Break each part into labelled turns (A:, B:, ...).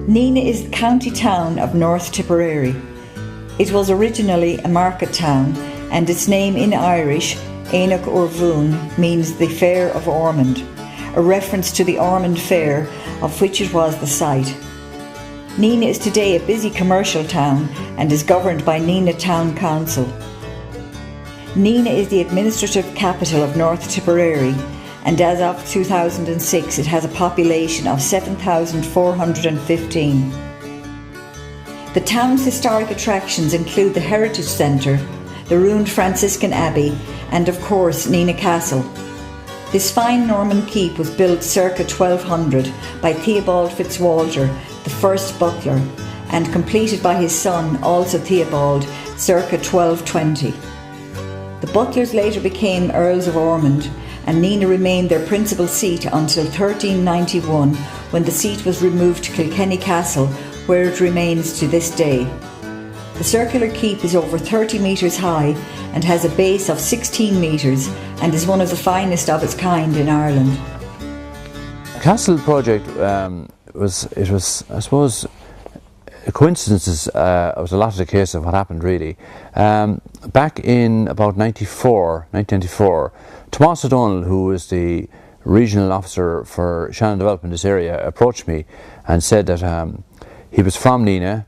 A: Nenagh is the county town of North Tipperary. It was originally a market town, and its name in Irish, Éanach Uirmhún, means the Fair of Ormond, a reference to the Ormond Fair, of which it was the site. Nenagh is today a busy commercial town and is governed by Nenagh Town Council. Nenagh is the administrative capital of North Tipperary, and as of 2006 it has a population of 7,415. The town's historic attractions include the Heritage Centre, the ruined Franciscan Abbey, and of course Nenagh Castle. This fine Norman keep was built circa 1200 by Theobald Fitzwalter, the first butler, and completed by his son, also Theobald, circa 1220. The butlers later became Earls of Ormond, and Nenagh remained their principal seat until 1391, when the seat was removed to Kilkenny Castle, where it remains to this day. The circular keep is over 30 metres high and has a base of 16 metres and is one of the finest of its kind in Ireland.
B: The castle project was, I suppose, coincidences was a lot of the case of what happened really. Back in about 1994, Tomás O'Donnell, who was the regional officer for Shannon Development in this area, approached me and said that he was from Nenagh,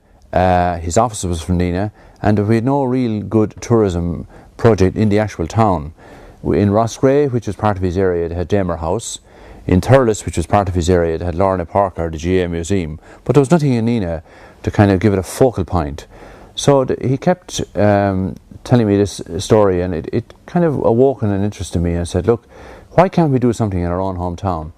B: his office was from Nenagh, and we had no real good tourism project in the actual town. In Roscrea, which was part of his area, they had Damer House. In Thurles, which was part of his area, they had Lorna Park or the GA Museum, but there was nothing in Nenagh to kind of give it a focal point. So he kept telling me this story, and it kind of awoke an interest in me, and said, look, why can't we do something in our own hometown?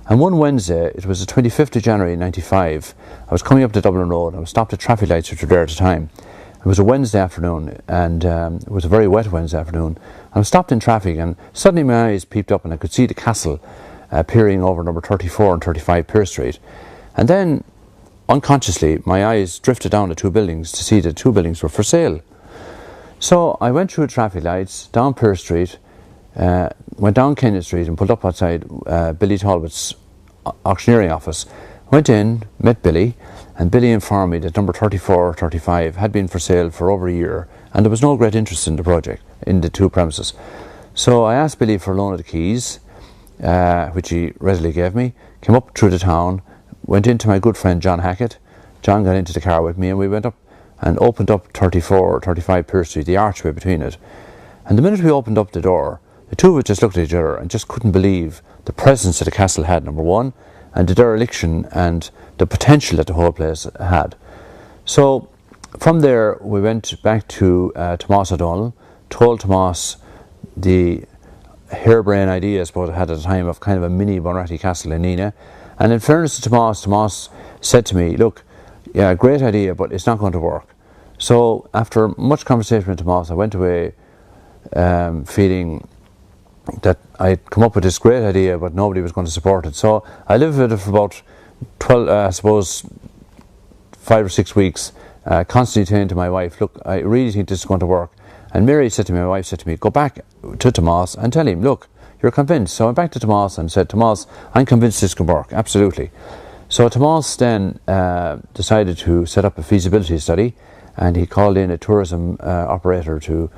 B: And one Wednesday, it was the 25th of January 95, I was coming up the Dublin Road, I was stopped at traffic lights which were there at the time. It was a Wednesday afternoon, and it was a very wet Wednesday afternoon. I was stopped in traffic, and suddenly my eyes peeped up and I could see the castle peering over number 34 and 35 Pearse Street. And then, unconsciously, my eyes drifted down the two buildings to see that the two buildings were for sale. So I went through the traffic lights, down Pearse Street, went down Kenyon Street and pulled up outside Billy Talbot's auctioneering office. Went in, met Billy, and Billy informed me that number 34 or 35 had been for sale for over a year, and there was no great interest in the project, in the two premises. So I asked Billy for a loan of the keys, which he readily gave me, came up through the town, went into my good friend John Hackett. John got into the car with me, and we went up and opened up 34 or 35 Pearse Street, the archway between it. And the minute we opened up the door, the two of us just looked at each other and just couldn't believe the presence that the castle had, number one, and the dereliction and the potential that the whole place had. So from there we went back to Tomás O'Donnell, told Tomás the harebrained idea I suppose I had at the time of kind of a mini Bunratty Castle in Nenagh. And in fairness to Tomás, Tomás said to me, look, yeah, great idea, but it's not going to work. So after much conversation with Tomás, I went away feeling that I'd come up with this great idea, but nobody was going to support it. So I lived with it for about 5 or 6 weeks, constantly saying to my wife, look, I really think this is going to work. And Mary said to me, my wife said to me, go back to Tomás and tell him, look, you're convinced. So I went back to Tomás and said, Tomás, I'm convinced this can work, absolutely. So Tomás then decided to set up a feasibility study, and he called in a tourism operator to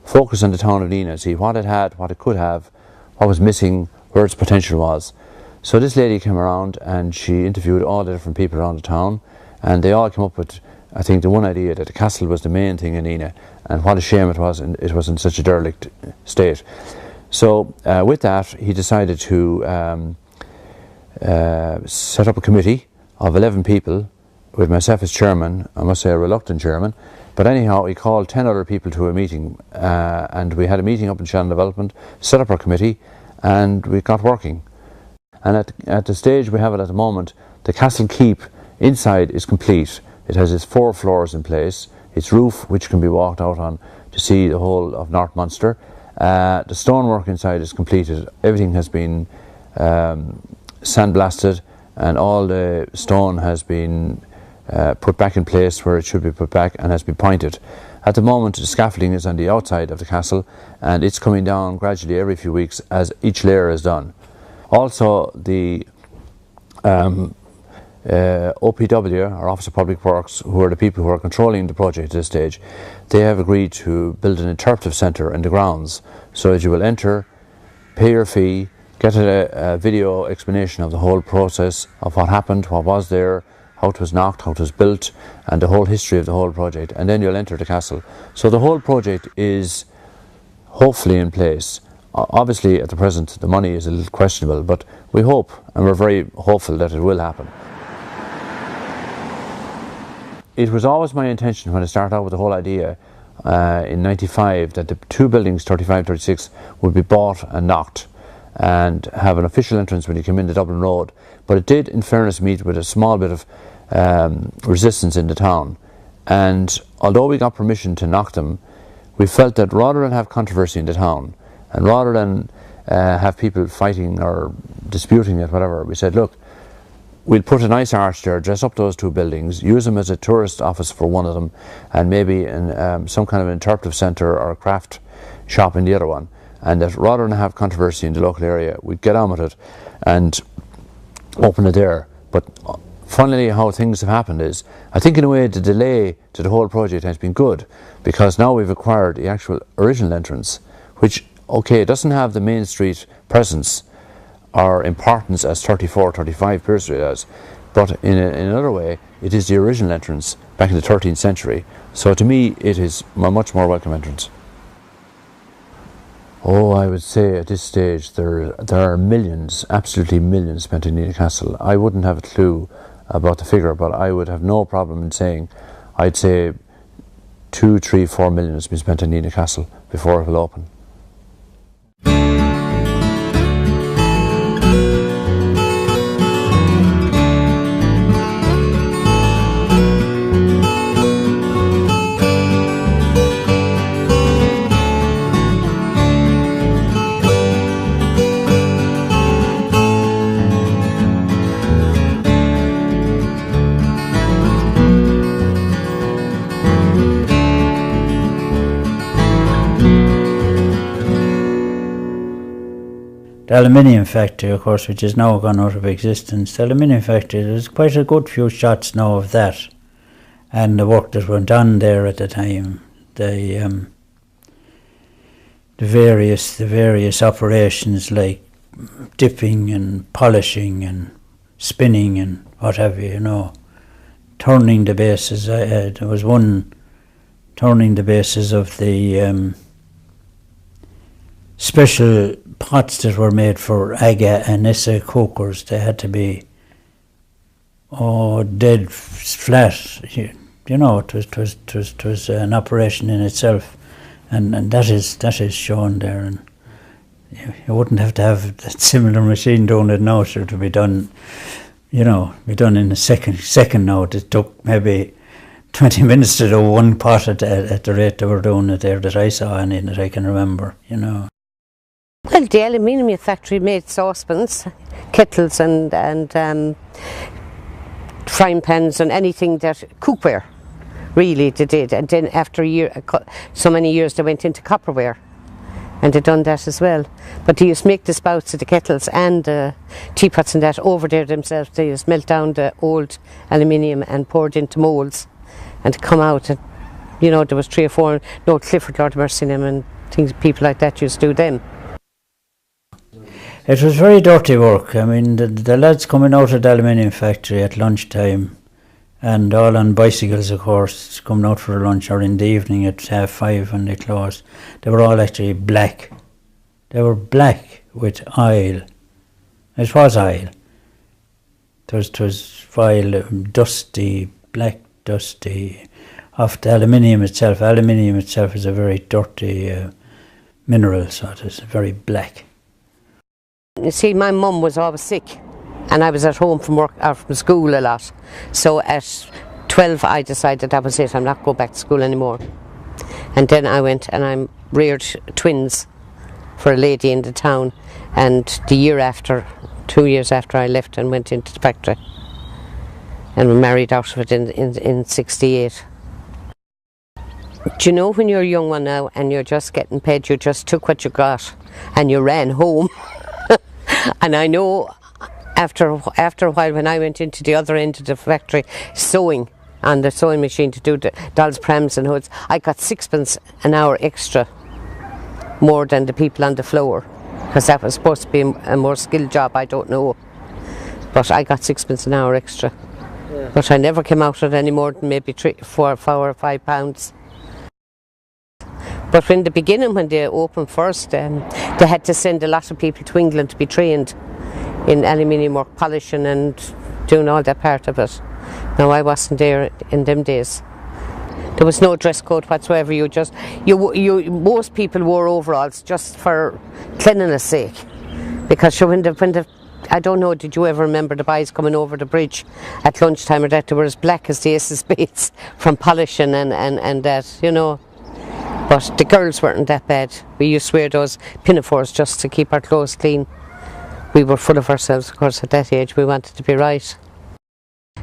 B: focus on the town of Nenagh, see what it had, what it could have, what was missing, where its potential was. So this lady came around and she interviewed all the different people around the town, and they all came up with, I think, the one idea that the castle was the main thing in Nenagh, and what a shame it was in such a derelict state. So with that, he decided to set up a committee of 11 people, with myself as chairman, I must say a reluctant chairman. But anyhow, he called 10 other people to a meeting, and we had a meeting up in Shannon Development, set up our committee, and we got working. And at the stage we have it at the moment, the castle keep inside is complete. It has its 4 floors in place, its roof, which can be walked out on to see the whole of North Munster. The stonework inside is completed. Everything has been sandblasted, and all the stone has been put back in place where it should be put back and has been pointed. At the moment, the scaffolding is on the outside of the castle, and it's coming down gradually every few weeks as each layer is done. Also, the OPW, or Office of Public Works, who are the people who are controlling the project at this stage, they have agreed to build an interpretive centre in the grounds, so that you will enter, pay your fee, get a video explanation of the whole process, of what happened, what was there, how it was knocked, how it was built, and the whole history of the whole project, and then you'll enter the castle. So the whole project is hopefully in place. Obviously at the present the money is a little questionable, but we hope, and we're very hopeful that it will happen. It was always my intention when I started out with the whole idea in '95 that the two buildings, 35, 36, would be bought and knocked and have an official entrance when you come into Dublin Road. But it did, in fairness, meet with a small bit of resistance in the town. And although we got permission to knock them, we felt that rather than have controversy in the town, and rather than have people fighting or disputing it, whatever, we said, look, we'll put a nice arch there, dress up those two buildings, use them as a tourist office for one of them, and maybe in, some kind of an interpretive centre or a craft shop in the other one. And that rather than have controversy in the local area, we'd get on with it and open it there. But funnily, how things have happened is, I think in a way the delay to the whole project has been good, because now we've acquired the actual original entrance, which, okay, it doesn't have the main street presence or importance as 34, 35 Pearse Street has, but in another way, it is the original entrance back in the 13th century. So to me, it is a much more welcome entrance. Oh, I would say at this stage there are millions, absolutely millions spent in Nenagh Castle. I wouldn't have a clue about the figure, but I would have no problem in saying, I'd say 2, 3, 4 million has been spent in Nenagh Castle before it will open.
C: The aluminium factory, of course, which is now gone out of existence, the aluminium factory, there's quite a good few shots now of that, and the work that went on there at the time, the various operations like dipping and polishing and spinning and what have you, you know, turning the bases. There was one turning the bases of the special pots that were made for Aga and Issa cookers. They had to be dead flat. You know, it was an operation in itself, and that is shown there. And you wouldn't have to have that similar machine doing it now, sure, to be done. You know, be done in a second now. It took maybe 20 minutes to do one pot at the rate they were doing it there that I saw and that I can remember. You know.
D: Well, the aluminium factory made saucepans, kettles and frying pans and anything that cookware, really they did. And then after so many years they went into copperware and they done that as well. But they used to make the spouts of the kettles and the teapots and that over there themselves. They used to melt down the old aluminium and pour it into moulds and to come out. And, you know, there was 3 or 4, no, Clifford, Lord Mercy them and things, people like that used to do them.
C: It was very dirty work. I mean, the lads coming out of the aluminium factory at lunchtime, and all on bicycles, of course, coming out for lunch, or in the evening at 5:30 when they closed, they were all actually black. They were black with oil. It was oil. It was oil, dusty, black, dusty, off the aluminium itself. Aluminium itself is a very dirty mineral, so it is very black.
D: You see, my mum was always sick and I was at home from work or from school a lot. So at 12 I decided that was it, I'm not going back to school anymore. And then I went and I reared twins for a lady in the town, and the year after, 2 years after, I left and went into the factory and we married out of it in 68. Do you know, when you're a young one now and you're just getting paid, you just took what you got and you ran home. And I know after a while, when I went into the other end of the factory sewing on the sewing machine to do the dolls' prams and hoods, I got 6pence an hour extra more than the people on the floor, because that was supposed to be a more skilled job, I don't know, but I got 6pence an hour extra. Yeah. But I never came out of it any more than maybe 4 or 5 pounds. But in the beginning, when they opened first, they had to send a lot of people to England to be trained in aluminium work, polishing and doing all that part of it. Now, I wasn't there in them days. There was no dress code whatsoever. Most people wore overalls just for cleanliness sake, because I don't know, did you ever remember the boys coming over the bridge at lunchtime or that? They were as black as the ace of spades from polishing and that, you know. But the girls weren't that bad. We used to wear those pinafores just to keep our clothes clean. We were full of ourselves, of course, at that age. We wanted to be right.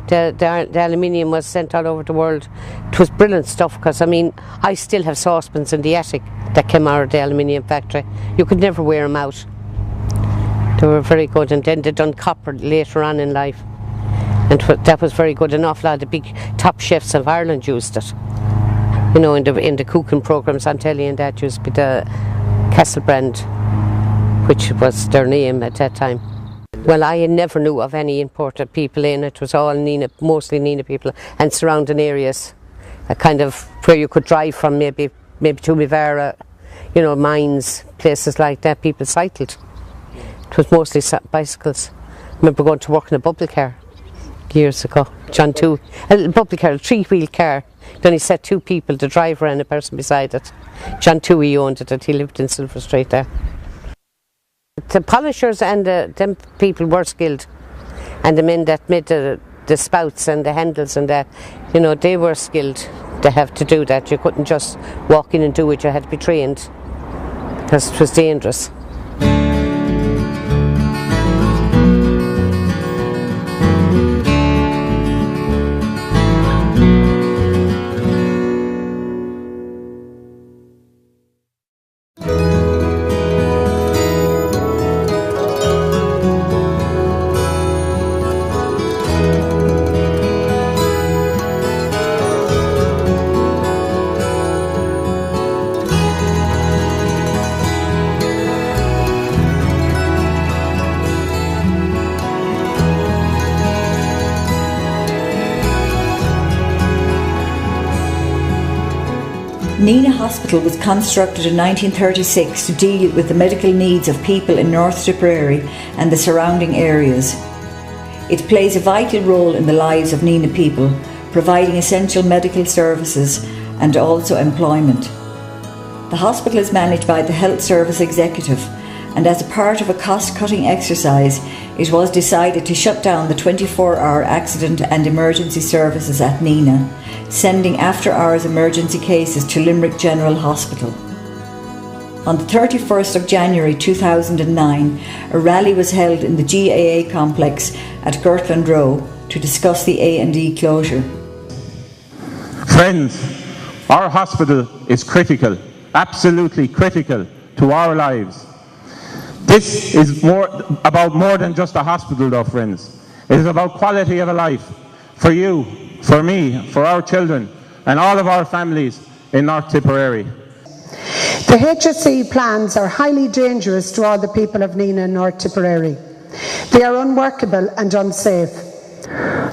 D: The aluminium was sent all over the world. It was brilliant stuff, because I mean, I still have saucepans in the attic that came out of the aluminium factory. You could never wear them out. They were very good, and then they done copper later on in life, and that was very good. An awful lot of the big top chefs of Ireland used it. You know, in the cooking programs on telly, and that used to be the Castlebrand, which was their name at that time. Well, I never knew of any imported people in. It was all Nenagh, mostly Nenagh people, and surrounding areas, a kind of where you could drive from, maybe to Mivara, you know, mines, places like that. People cycled. It was mostly bicycles. I remember going to work in a bubble car years ago. A bubble car, a 3-wheel car. Then he set 2 people, the driver and a person beside it. John Toohey owned it, and he lived in Silver Street there. The polishers and them people were skilled, and the men that made the spouts and the handles and that, you know, they were skilled to have to do that. You couldn't just walk in and do it, you had to be trained, because it was dangerous.
A: Nenagh Hospital was constructed in 1936 to deal with the medical needs of people in North Tipperary and the surrounding areas. It plays a vital role in the lives of Nenagh people, providing essential medical services and also employment. The hospital is managed by the Health Service Executive, and as a part of a cost-cutting exercise, it was decided to shut down the 24-hour accident and emergency services at Nenagh, sending after-hours emergency cases to Limerick General Hospital. On the 31st of January 2009, a rally was held in the GAA complex at Gertland Row to discuss the A&E closure.
E: Friends, our hospital is critical, absolutely critical to our lives. This is about more than just a hospital though, friends. It is about quality of a life for you, for me, for our children and all of our families in North Tipperary.
F: The HSE plans are highly dangerous to all the people of Nenagh and North Tipperary. They are unworkable and unsafe.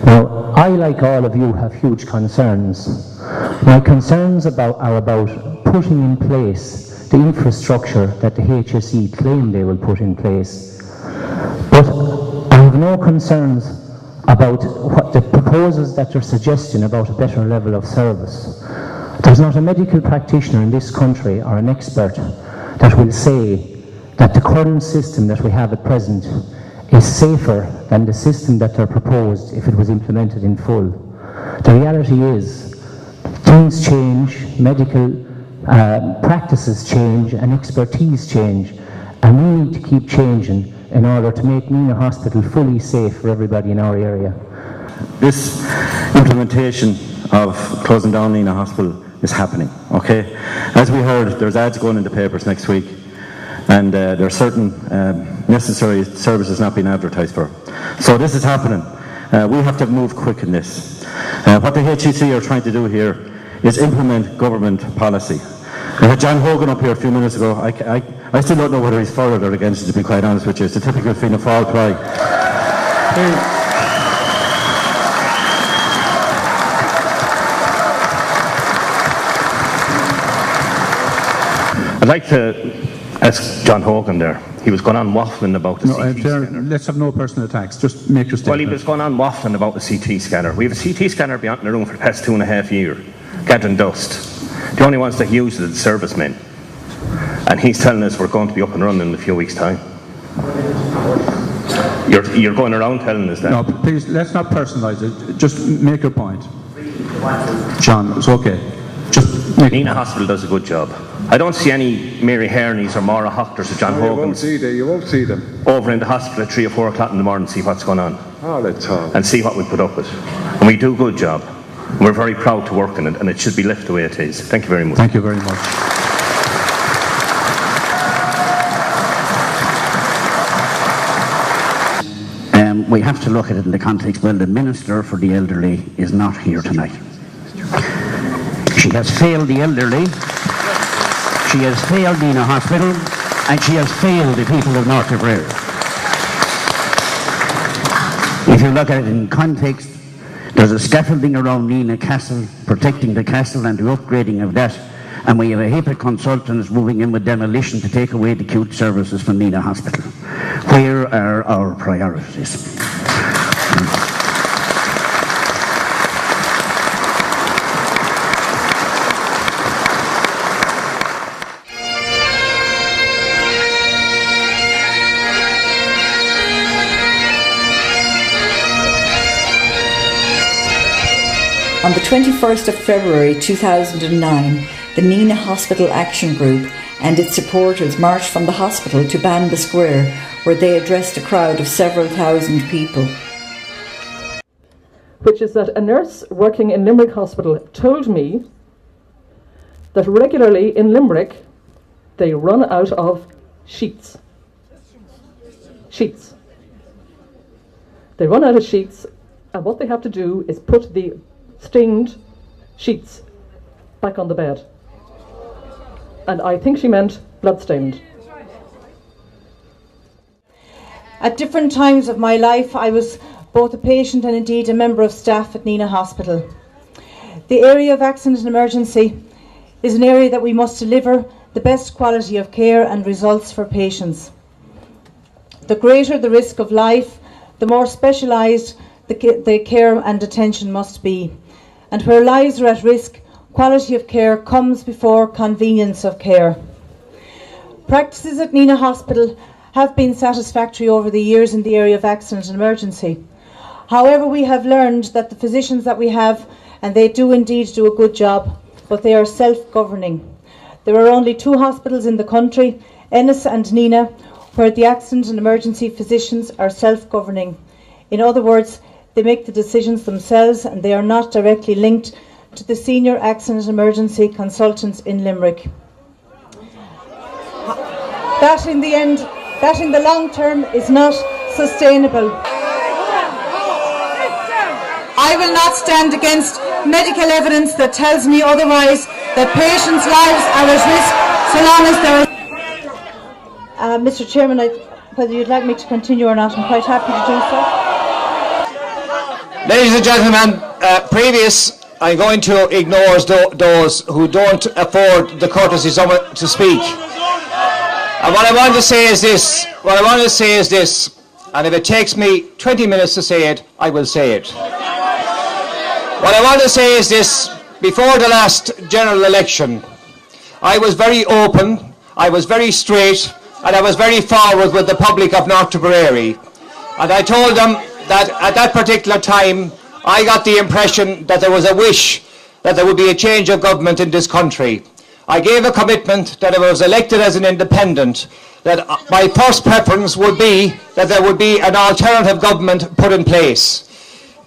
G: Now, I, like all of you, have huge concerns. My concerns are about putting in place the infrastructure that the HSE claim they will put in place. But I have no concerns about what the proposals that they're suggesting about a better level of service. There's not a medical practitioner in this country or an expert that will say that the current system that we have at present is safer than the system that they're proposed if it was implemented in full. The reality is, things change, medical practices change and expertise change, and we need to keep changing in order to make Nenagh Hospital fully safe for everybody in our area.
H: This implementation of closing down Nenagh Hospital is happening, okay? As we heard, there's ads going in the papers next week. and there are certain necessary services not being advertised for. So this is happening. We have to move quick in this. What the HEC are trying to do here is implement government policy. We had John Hogan up here a few minutes ago. I still don't know whether he's for it or against it, to be quite honest with you. It's a typical Fianna Fáil cry.
I: I'd like to ask John Hogan there. He was going on waffling about the CT scanner.
E: Let's have no personal attacks. Just make your statement.
I: Well, he was going on waffling about the CT scanner. We have a CT scanner beyond in the room for the past 2.5 years, gathering dust. The only ones that use it are the servicemen. And he's telling us we're going to be up and running in a few weeks' time. You're going around telling us that.
E: No, please, let's not personalise it. Just make your point. John, it's okay. Just make
I: Nenagh Hospital does a good job. I don't see any Mary Herney's or Maura Hoctors or John Hogan's.
J: You won't see them.
I: Over in the hospital at 3 or 4 o'clock in the morning to see what's going on. And see what we put up with. And we do a good job. We're very proud to work in it, and it should be left the way it is. Thank you very much.
E: Thank you very much.
K: We have to look at it in the context, well, the Minister for the Elderly is not here tonight. She has failed the elderly, she has failed Nenagh Hospital, and she has failed the people of North Tipperary. If you look at it in context, there's a scaffolding around Nenagh Castle, protecting the castle and the upgrading of that, and we have a HIPAA consultants moving in with demolition to take away the acute services from Nenagh Hospital. Where are our priorities?
A: On the 21st of February 2009, the Nenagh Hospital Action Group and its supporters marched from the hospital to Banda Square, where they addressed a crowd of several thousand people.
L: Which is that a nurse working in Limerick Hospital told me that regularly in Limerick they run out of sheets. Sheets. They run out of sheets, and what they have to do is put the stained sheets back on the bed. And I think she meant blood-stained.
M: At different times of my life, I was both a patient and indeed a member of staff at Nenagh Hospital. The area of accident and emergency is an area that we must deliver the best quality of care and results for patients. The greater the risk of life, the more specialised the care and attention must be. And where lives are at risk, quality of care comes before convenience of care. Practices at Nenagh Hospital have been satisfactory over the years in the area of accident and emergency. However, we have learned that the physicians that we have, and they do indeed do a good job, but they are self-governing. There are only 2 hospitals in the country, Ennis and Nenagh, where the accident and emergency physicians are self-governing. In other words, they make the decisions themselves and they are not directly linked to the senior accident emergency consultants in Limerick. That in the long term is not sustainable. I will not stand against medical evidence that tells me otherwise, that patients' lives are at risk so long as there is... Mr. Chairman, whether you'd like me to continue or not, I'm quite happy to do so.
N: Ladies and gentlemen, I'm going to ignore those who don't afford the courtesy to speak. And what I want to say is this, and if it takes me 20 minutes to say it, I will say it. What I want to say is this: before the last general election, I was very open, I was very straight, and I was very forward with the public of North Tipperary. And I told them that at that particular time, I got the impression that there was a wish that there would be a change of government in this country. I gave a commitment that if I was elected as an independent, that my first preference would be that there would be an alternative government put in place.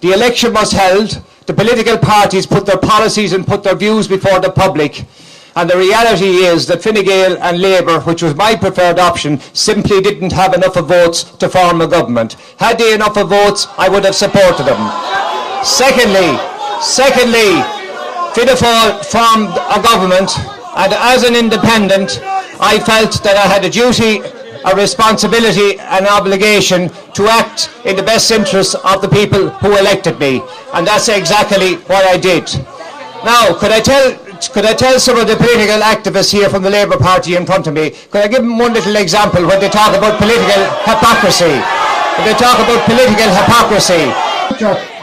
N: The election was held, the political parties put their policies and put their views before the public, And the reality is that Fine Gael and Labour, which was my preferred option, simply didn't have enough of votes to form a government. Had they enough of votes, I would have supported them. Secondly, Fianna Fáil formed a government, and as an independent, I felt that I had a duty, a responsibility, an obligation to act in the best interests of the people who elected me, and that's exactly what I did. Now, could I tell some of the political activists here from the Labour Party in front of me, could I give them one little example when they talk about political hypocrisy?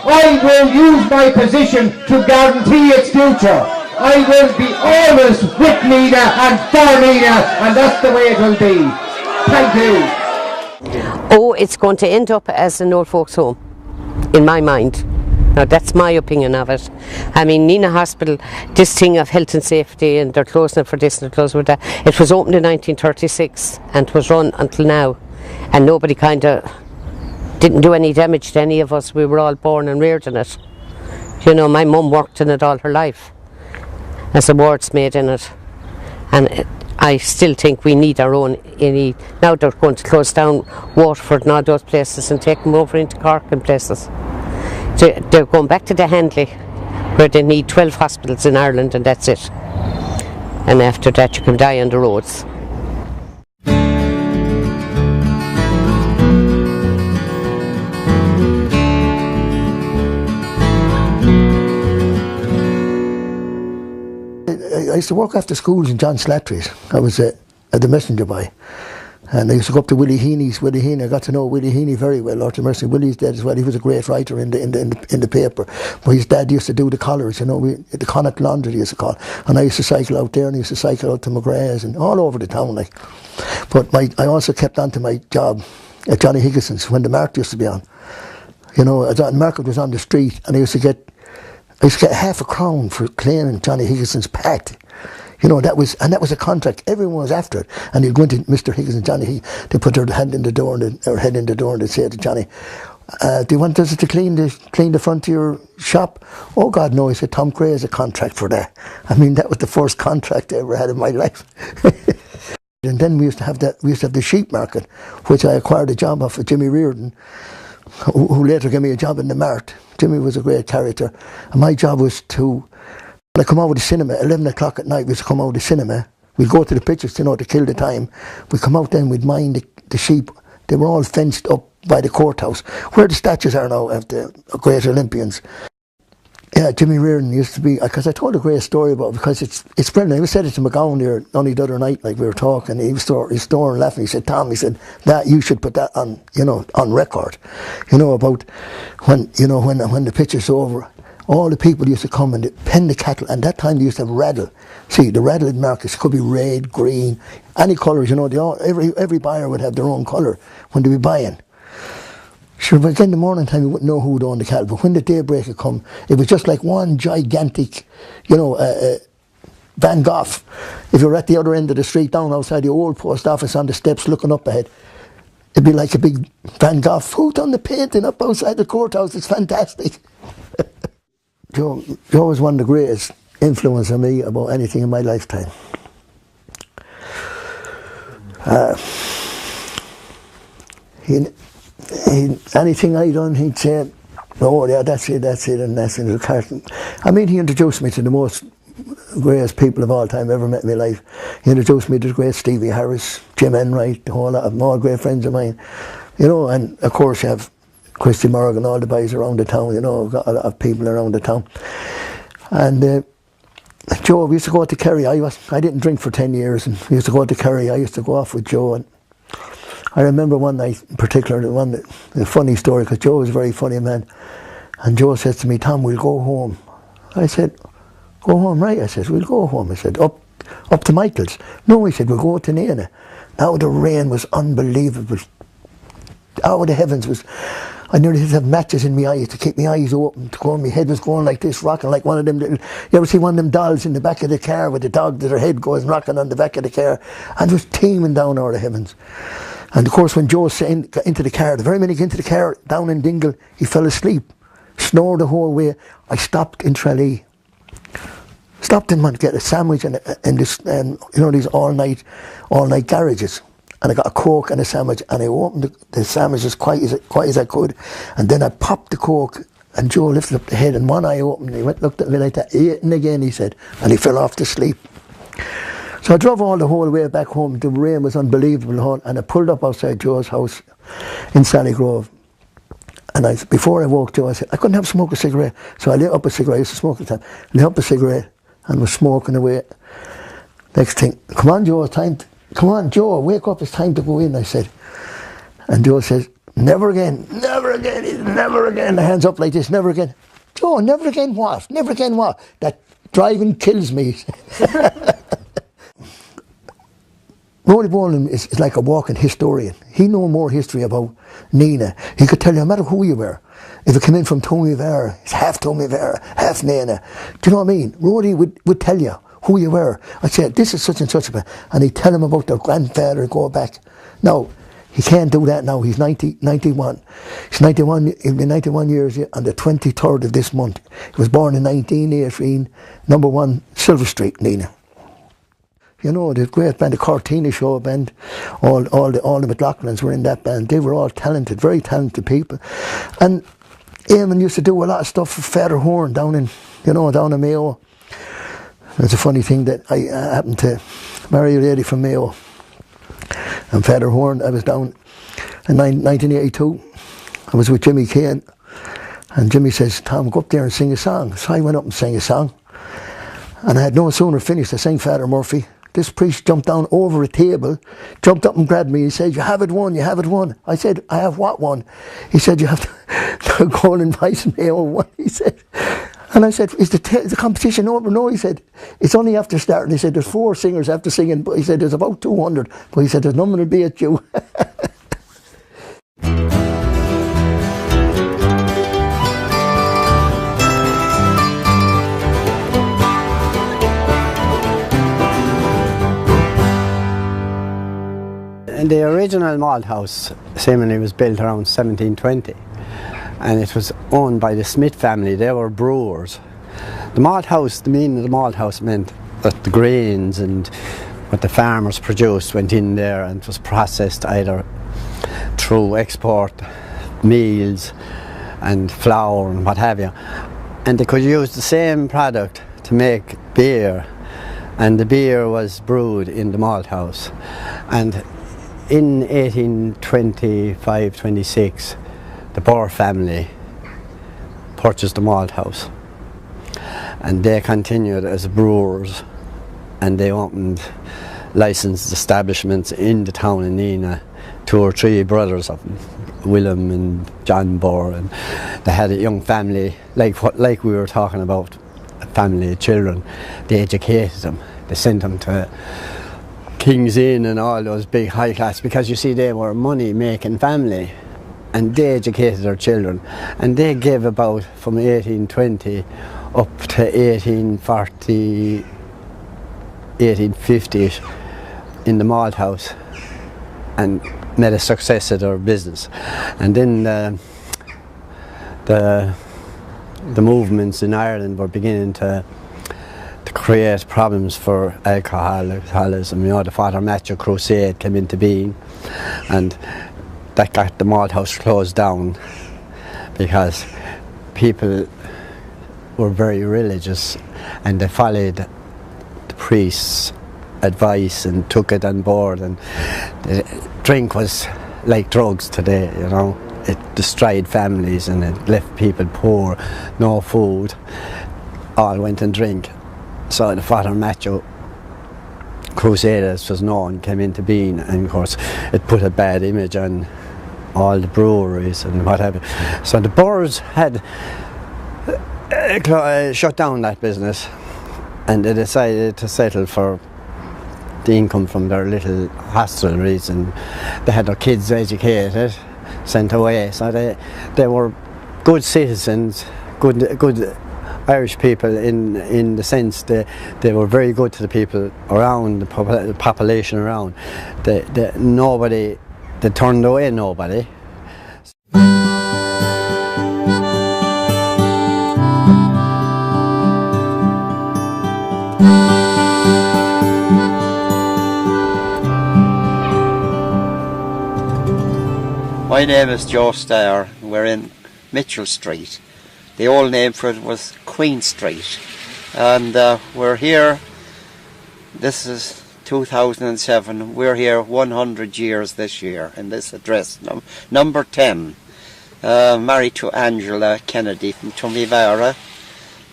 J: I will use my position to guarantee its future. I will be always with Nenagh and for Nenagh, and that's the way it will be. Thank you.
D: Oh, it's going to end up as an old folks' home, in my mind. Now, that's my opinion of it. I mean, Nenagh Hospital, this thing of health and safety, and they're closing it for this and they're closing for that. It was opened in 1936 and it was run until now. And nobody kind of didn't do any damage to any of us. We were all born and reared in it. You know, my mum worked in it all her life as a wardsmaid in it. And I still think we need our own. Now they're going to close down Waterford and all those places and take them over into Cork and places. They're going back to the Handley, where they need 12 hospitals in Ireland, and that's it. And after that you can die on the roads.
O: I used to work after schools in John Slattery's. I was the messenger boy. And I used to go up to Willie Heaney's. Willie Heaney, I got to know Willie Heaney very well. Lord of Mercy, Willie's dead as well. He was a great writer in the paper. But his dad used to do the collars, you know, the Connacht Laundry, they used to call. And I used to cycle out there, and I used to cycle out to McGrath's and all over the town, like. But I also kept on to my job at Johnny Higginson's when the market used to be on. You know, the market was on the street, and I used to get half a crown for cleaning Johnny Higginson's pack. You know, that was a contract. Everyone was after it. And they'd go into Mr. Higgins and Johnny, they put their hand in the door and they'd say to Johnny, do you want us to clean the front of your shop? Oh God, no. He said, Tom Gray has a contract for that. I mean, that was the first contract I ever had in my life. And then we used to have the sheep market, which I acquired a job off of Jimmy Reardon, who later gave me a job in the mart. Jimmy was a great character. And my job was to, when I come out of the cinema, 11 o'clock at night, we used to come out of the cinema. We'd go to the pictures, you know, to kill the time. We'd come out then, we'd mind the sheep. They were all fenced up by the courthouse, where the statues are now of the great Olympians. Yeah, Jimmy Reardon used to be, because I told a great story about it, because it's brilliant. I said it to McGowan there only the other night, like we were talking, he was snoring and laughing. He said, Tom, he said, that you should put that on, you know, on record. You know, about when the picture's over, all the people used to come and pen the cattle, and that time they used to have rattle. See, the rattle in markets could be red, green, any colours, you know, every buyer would have their own colour when they were buying. Sure, but in the morning time you wouldn't know who would own the cattle, but when the daybreak had come, it was just like one gigantic, you know, Van Gogh. If you were at the other end of the street, down outside the old post office on the steps looking up ahead, it'd be like a big Van Gogh. Who done the painting up outside the courthouse? It's fantastic. Joe was one of the greatest influence on me about anything in my lifetime. Anything I done, he'd say, oh yeah, that's it, and that's it. I mean, he introduced me to the most greatest people of all time ever met in my life. He introduced me to the great Stevie Harris, Jim Enright, the whole lot of them, all great friends of mine. You know, and of course you have Christy Morgan, all the boys around the town, you know, I've got a lot of people around the town. And Joe, we used to go to Kerry. I didn't drink for 10 years, and we used to go to Kerry. I used to go off with Joe, and I remember one night in particular, the funny story, because Joe was a very funny man, and Joe says to me, Tom, we'll go home. I said, go home, right? I said, we'll go home. I said, up to Michael's. No, he said, we'll go to Nenagh. Now the rain was unbelievable. Out of the heavens was, I nearly had to have matches in my eyes to keep my eyes open, to go, my head was going like this, rocking like one of them little, you ever see one of them dolls in the back of the car with the dog that her head goes rocking on the back of the car, and it was teeming down out of the heavens. And of course when Joe got into the car, the very minute he got into the car down in Dingle, he fell asleep, snored the whole way. I stopped in Tralee, Stopped in man to get a sandwich in this, you know, these all night garages. And I got a Coke and a sandwich, and I opened the sandwich as quiet as I could, and then I popped the Coke, and Joe lifted up the head, and one eye opened, he went, looked at me like that, eating again, he said, and he fell off to sleep. So I drove all the whole way back home. The rain was unbelievable, and I pulled up outside Joe's house in Sallygrove. And before I woke Joe, I said, I couldn't have smoked a cigarette. So I lit up a cigarette, I used to smoke at the time, lit up a cigarette, and was smoking away. Next thing, come on Joe, it's time come on Joe, wake up, it's time to go in, I said. And Joe says, never again, never again, never again. The hands up like this, never again. Joe, never again what? Never again what? That driving kills me. Rory Boland is like a walking historian. He knows more history about Nenagh. He could tell you no matter who you were. If it came in from Tony Vera, it's half Tony Vera, half Nenagh. Do you know what I mean? Rory would tell you who you were. I'd say, this is such and such a man. And he'd tell him about their grandfather, go back. Now, he can't do that now. He's 91. He's 91, he'll be 91 years on the 23rd of this month. He was born in 1918, number 1, Silver Street, Nenagh. You know, the great band, the Cortina Show band, all the McLaughlins were in that band. They were all talented, very talented people. And Eamon used to do a lot of stuff for Father Horn down in Mayo. It's a funny thing that I happened to marry a lady from Mayo. And Father Horn, I was down in 1982. I was with Jimmy Kane. And Jimmy says, Tom, go up there and sing a song. So I went up and sang a song. And I had no sooner finished, I sang Father Murphy. This priest jumped down over a table, jumped up and grabbed me. He said, you have it won, you have it won. I said, I have what won? He said, you have to go and invite Mayo one, he said. And I said, is the competition over? No, he said, it's only after starting. He said, there's 4 singers after singing. But he said, there's about 200. But he said, there's none will be at you.
P: The original malt house seemingly was built around 1720, and it was owned by the Smith family. They were brewers. The malt house, the meaning of the malt house meant that the grains and what the farmers produced went in there and it was processed either through export meals and flour and what have you. And they could use the same product to make beer, and the beer was brewed in the malt house. And in 1825-26, the Boer family purchased the malt house, and they continued as brewers, and they opened licensed establishments in the town of Nenagh. 2 or 3 brothers of them, Willem and John Boer, and they had a young family, like we were talking about, a family of children. They educated them, they sent them to King's Inn and all those big high class, because you see they were a money making family, and they educated their children, and they gave about from 1820 up to 1840, 1850 in the malt house, and made a success of their business. And then the movements in Ireland were beginning to create problems for alcoholism. You know, the Father Matthew Crusade came into being, and that got the malt house closed down because people were very religious and they followed the priest's advice and took it on board, and the drink was like drugs today, you know. It destroyed families and it left people poor, no food, all went and drink. So the Father Matthew Crusade, as was known, came into being, and of course it put a bad image on all the breweries and whatever. So the Boers had shut down that business, and they decided to settle for the income from their little hostelries, and they had their kids educated, sent away. So they were good citizens, good Irish people in the sense that they were very good to the people around, the population around. They turned away nobody.
Q: My name is Joe Starr. We're in Mitchell Street. The old name for it was Queen Street. And we're here, this is 2007, we're here 100 years this year in this address, number 10. Married to Angela Kennedy from Tumivara.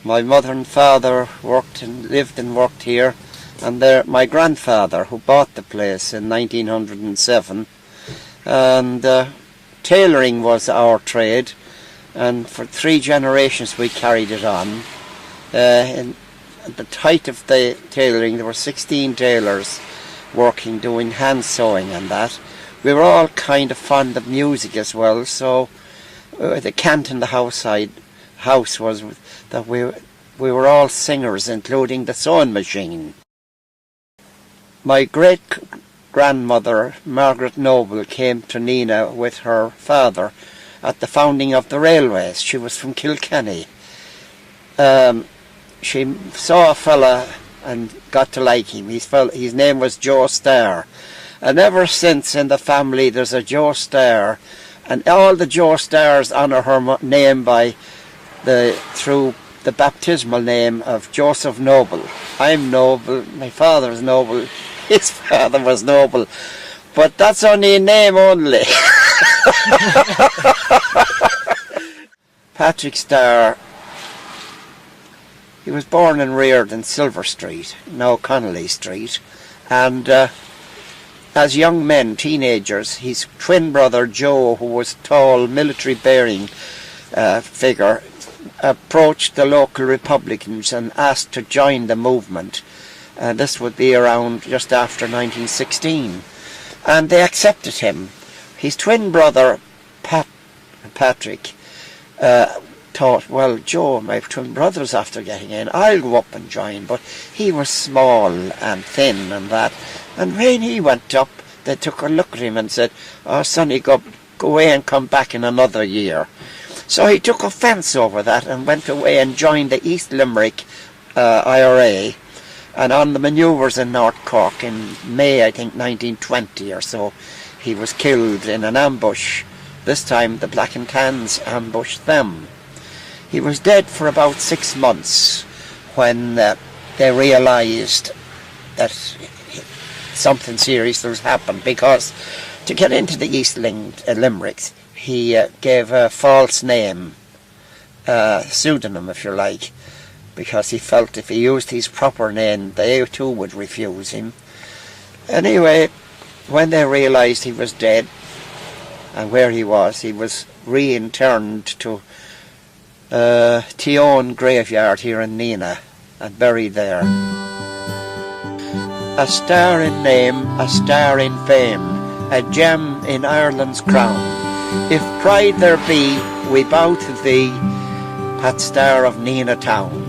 Q: My mother and father worked and lived and worked here, and my grandfather, who bought the place in 1907, and tailoring was our trade, and for 3 generations we carried it on. In the height of the tailoring, there were 16 tailors working, doing hand sewing and that. We were all kind of fond of music as well, so the cant in the house was that we were all singers, including the sewing machine. My great-grandmother, Margaret Noble, came to Nenagh with her father at the founding of the railways. She was from Kilkenny. She saw a fella and got to like him. His name was Joe Starr. And ever since in the family there's a Joe Starr, and all the Joe Starrs honour her name through the baptismal name of Joseph Noble. I'm Noble, my father's Noble, his father was Noble, but that's only a name only. Patrick Starr, he was born and reared in Silver Street, now Connolly Street, and as young men, teenagers, his twin brother Joe, who was a tall, military-bearing figure, approached the local Republicans and asked to join the movement. This would be around just after 1916, and they accepted him. His twin brother Patrick thought, well, Joe, my twin brother's after getting in, I'll go up and join, but he was small and thin and that, and when he went up, they took a look at him and said, oh sonny, go away and come back in another year. So he took offence over that and went away and joined the East Limerick IRA, and on the manoeuvres in North Cork in May, I think 1920 or so, he was killed in an ambush. This time the Black and Tans ambushed them. He was dead for about 6 months when they realised that something serious was happened, because to get into the East Limericks he gave a false name, pseudonym if you like, because he felt if he used his proper name they too would refuse him. Anyway, when they realised he was dead and where he was re-interned to Tion graveyard here in Nenagh and buried there. A star in name, a star in fame, a gem in Ireland's crown. If pride there be, we bow to thee, Pat Star of Nenagh town.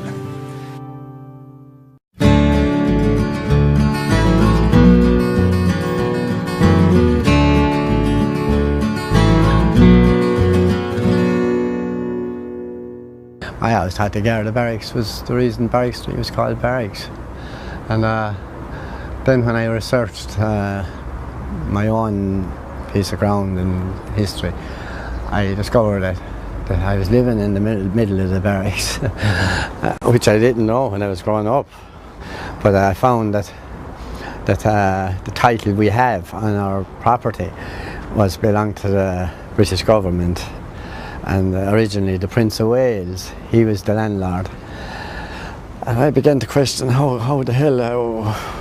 P: I always thought the Garda Barracks was the reason Barrack Street was called Barracks. And then when I researched my own piece of ground in history, I discovered that I was living in the middle of the barracks, which I didn't know when I was growing up. But I found that the title we have on our property belonged to the British government. And originally the Prince of Wales, he was the landlord. And I began to question how the hell,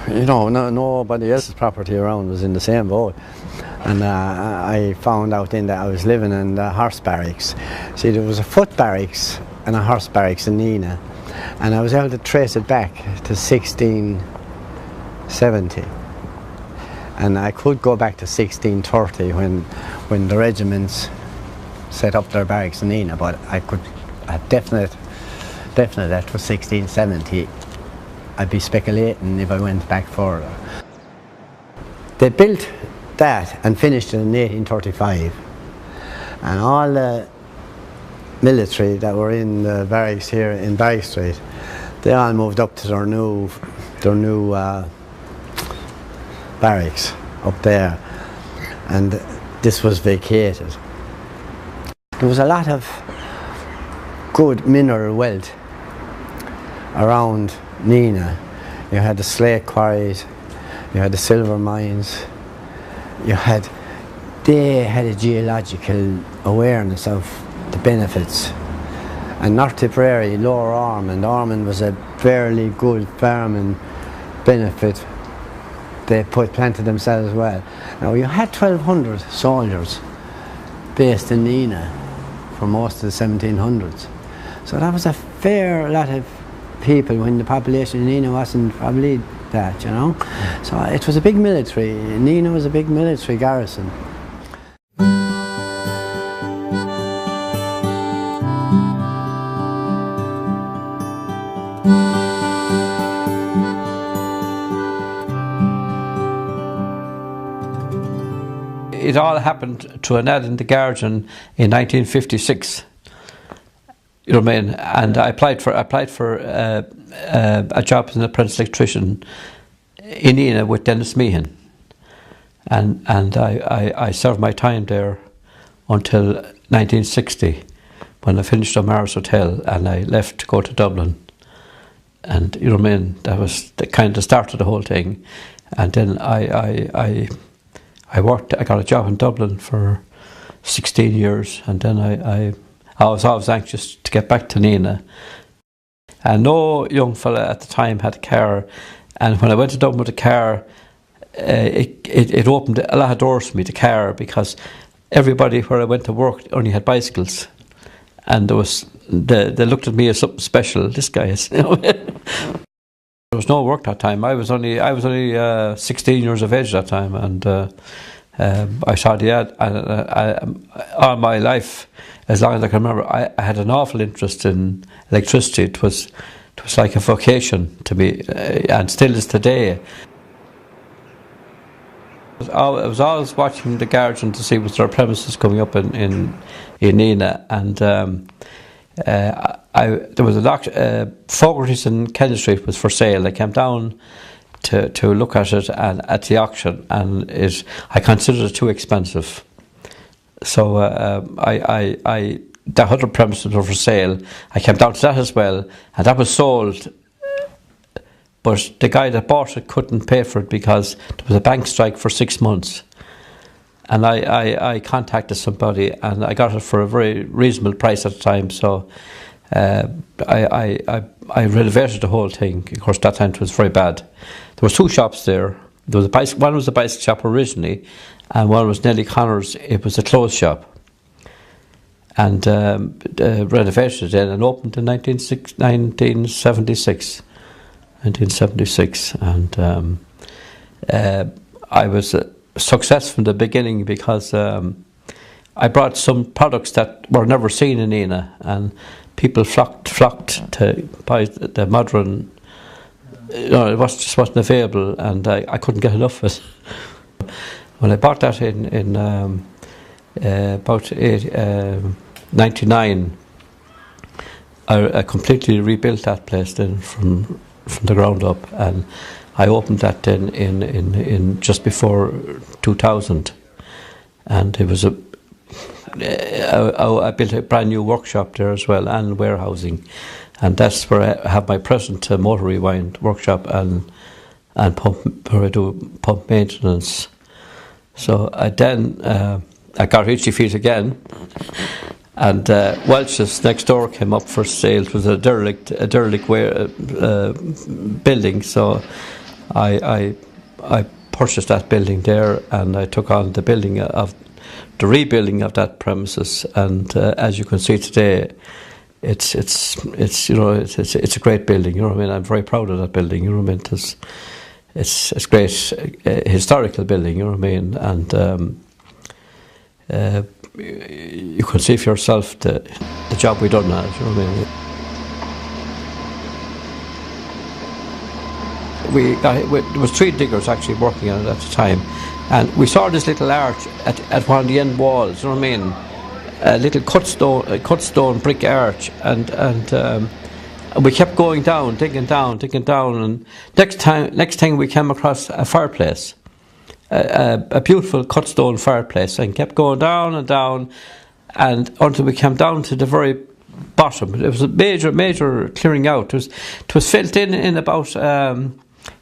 P: nobody else's property around was in the same boat. And I found out then that I was living in the horse barracks. See, there was a foot barracks and a horse barracks in Nenagh. And I was able to trace it back to 1670. And I could go back to 1630 when the regiments set up their barracks in Nenagh, but I could have definite that was 1670. I'd be speculating if I went back further. They built that and finished it in 1835, and all the military that were in the barracks here in Barrack Street, they all moved up to their new barracks up there, and this was vacated. There was a lot of good mineral wealth around Nenagh. You had the slate quarries, you had the silver mines, they had a geological awareness of the benefits. And North Tipperary, Lower Ormond was a fairly good farming benefit. They planted themselves well. Now you had 1,200 soldiers based in Nenagh for most of the 1700s. So that was a fair lot of people when the population in Nenagh wasn't probably that, you know. So it was a big military. Nenagh was a big military garrison.
R: It all happened to an ad in the Guardian in 1956. You know what I mean? And I applied for a job as an apprentice electrician in Nenagh with Dennis Meehan, and I served my time there until 1960 when I finished O'Mara's Hotel and I left to go to Dublin. And you know what I mean? That was the kind of start of the whole thing. And then I got a job in Dublin for 16 years, and then I was always anxious to get back to Nenagh. And no young fella at the time had a car, and when I went to Dublin with a car, it opened a lot of doors for me, the car, because everybody where I went to work only had bicycles, and they looked at me as something special. This guy is, you know. There was no work that time. I was only 16 years of age that time, and I saw the ad. All my life, as long as I can remember, I had an awful interest in electricity. It was like a vocation to me, and still is today. I was always watching the Guardian to see was there premises coming up in Nenagh, and there was a lot. Fogarty's in Kennedy Street was for sale. I came down to look at it and at the auction, and I considered it too expensive. So the other premises were for sale. I came down to that as well, and that was sold. But the guy that bought it couldn't pay for it because there was a bank strike for 6 months. And I contacted somebody, and I got it for a very reasonable price at the time. So I renovated the whole thing. Of course, that time it was very bad. There was 2 shops there. One was a bicycle shop originally, and one was Nellie Connor's. It was a clothes shop. And renovated it then and opened in 1976. And I was successful from the beginning because I brought some products that were never seen in Nenagh, and people flocked to buy the modern. It just wasn't available, and I couldn't get enough of it. When I bought that in about 99, I completely rebuilt that place then from the ground up, and I opened that then in just before 2000, and it was I built a brand new workshop there as well, and warehousing, and that's where I have my present motor rewind workshop and pump, where I do pump maintenance. So I got itchy feet again, and Welch's next door came up for sale. It was a derelict building, so I purchased that building there, and I took on the rebuilding of that premises. And as you can see today, it's a great building. You know what I mean? I'm very proud of that building. You know what I mean? It's a great historical building. You know what I mean? And you can see for yourself the job we done now. You know what I mean? There was 3 diggers actually working on it at the time, and we saw this little arch at one of the end walls. You know what I mean? A little cut stone brick arch, and And we kept going down, digging down, and next thing we came across a fireplace, a beautiful cut stone fireplace, and kept going down and down, and until we came down to the very bottom. It was a major clearing out. It was filled in about in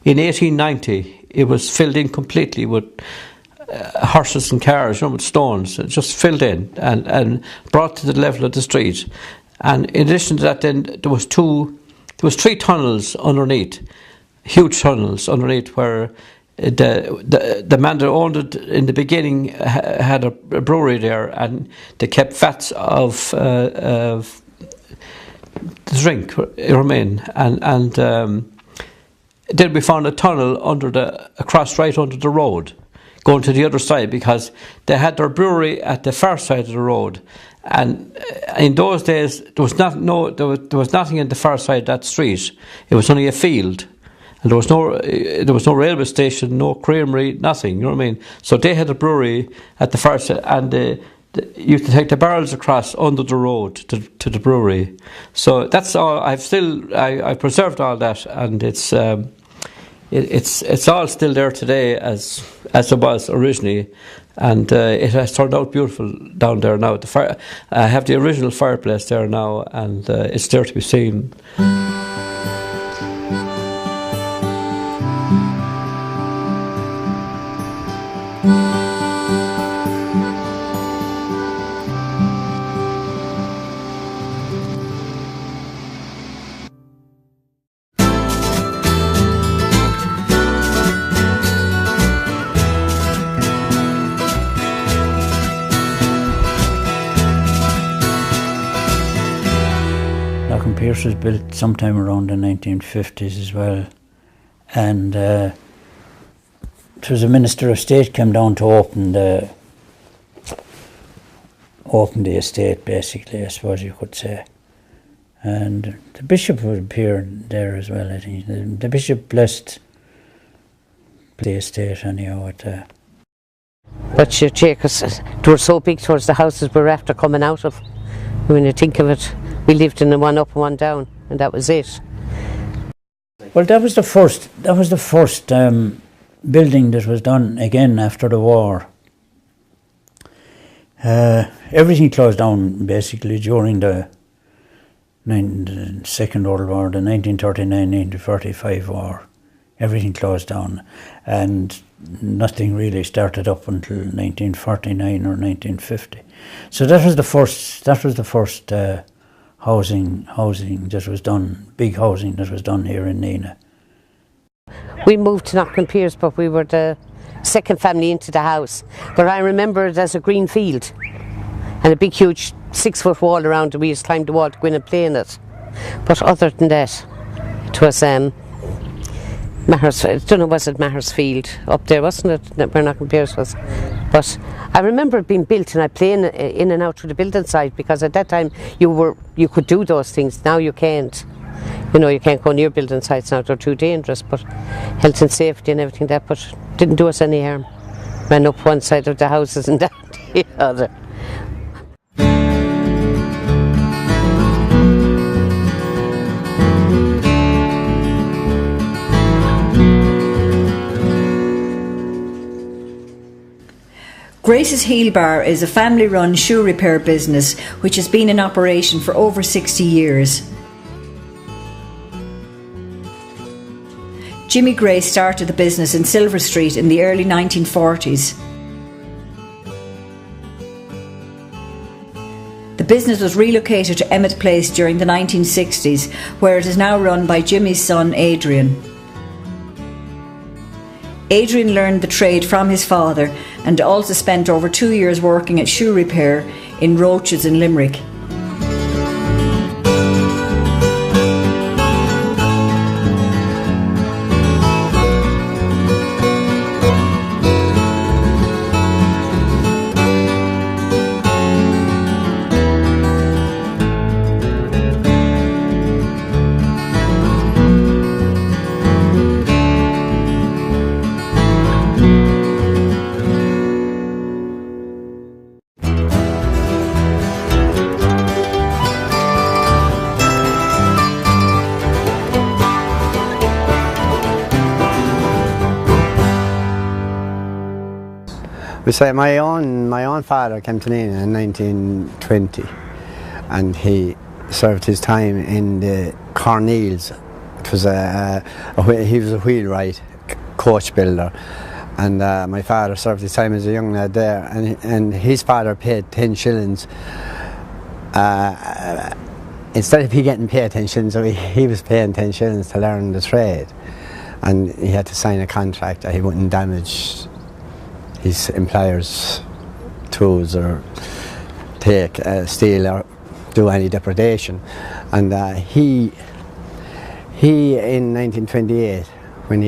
R: 1890. It was filled in completely with horses and cars, with stones. It just filled in and brought to the level of the street. And in addition to that, then there was 3 tunnels underneath, huge tunnels underneath, where the man that owned it in the beginning had a brewery there, and they kept vats of drink remain, and then we found a tunnel right under the road, going to the other side, because they had their brewery at the far side of the road. And in those days, there was nothing in the far side of that street. It was only a field, and there was no railway station, no creamery, nothing. You know what I mean? So they had a brewery at the far side, and you used to take the barrels across under the road to the brewery. So that's all. I preserved all that, and it's all still there today as it was originally. And it has turned out beautiful down there now. I have the original fireplace there now, and it's there to be seen.
C: Pierce was built sometime around the 1950s as well, and it was a Minister of State came down to open the estate, basically, I suppose you could say. And the Bishop would appear there as well, I think. The Bishop blessed the estate anyhow.
D: But you check us, they were so big towards the houses we were after coming out of. When you think of it, we lived in the one up and one down, and that was it.
C: Well, that was the first building that was done again after the war. Everything closed down basically during the Second World War, the 1939-1945 war. Everything closed down, and nothing really started up until 1949 or 1950. So that was the first housing that was done, big housing that was done here in Nenagh.
D: We moved to Knocknapiers, but we were the second family into the house. But I remember it as a green field and a big huge 6-foot wall around it. We used to climb the wall to go in and play in it. But other than that, it was Mahersfield. I don't know, was it Mahersfield up there, wasn't it? Where Knocknapiers was. But I remember it being built, and I play in and out through the building site, because at that time you could do those things. Now you can't. You know, you can't go near building sites now; they're too dangerous. But health and safety and everything that, but didn't do us any harm. Ran up one side of the houses and down the other.
A: Grace's Heel Bar is a family-run shoe repair business which has been in operation for over 60 years. Jimmy Gray started the business in Silver Street in the early 1940s. The business was relocated to Emmett Place during the 1960s, where it is now run by Jimmy's son Adrian. Adrian learned the trade from his father and also spent over 2 years working at shoe repair in Roaches in Limerick.
P: We say my own father came to Nenagh in 1920, and he served his time in the Corneals. It was he was a wheelwright coach builder, and my father served his time as a young lad there, and his father paid 10 shillings. Instead of he getting paid 10 shillings, he was paying 10 shillings to learn the trade, and he had to sign a contract that he wouldn't damage his employer's tools or take steal or do any depredation. And he in 1928, when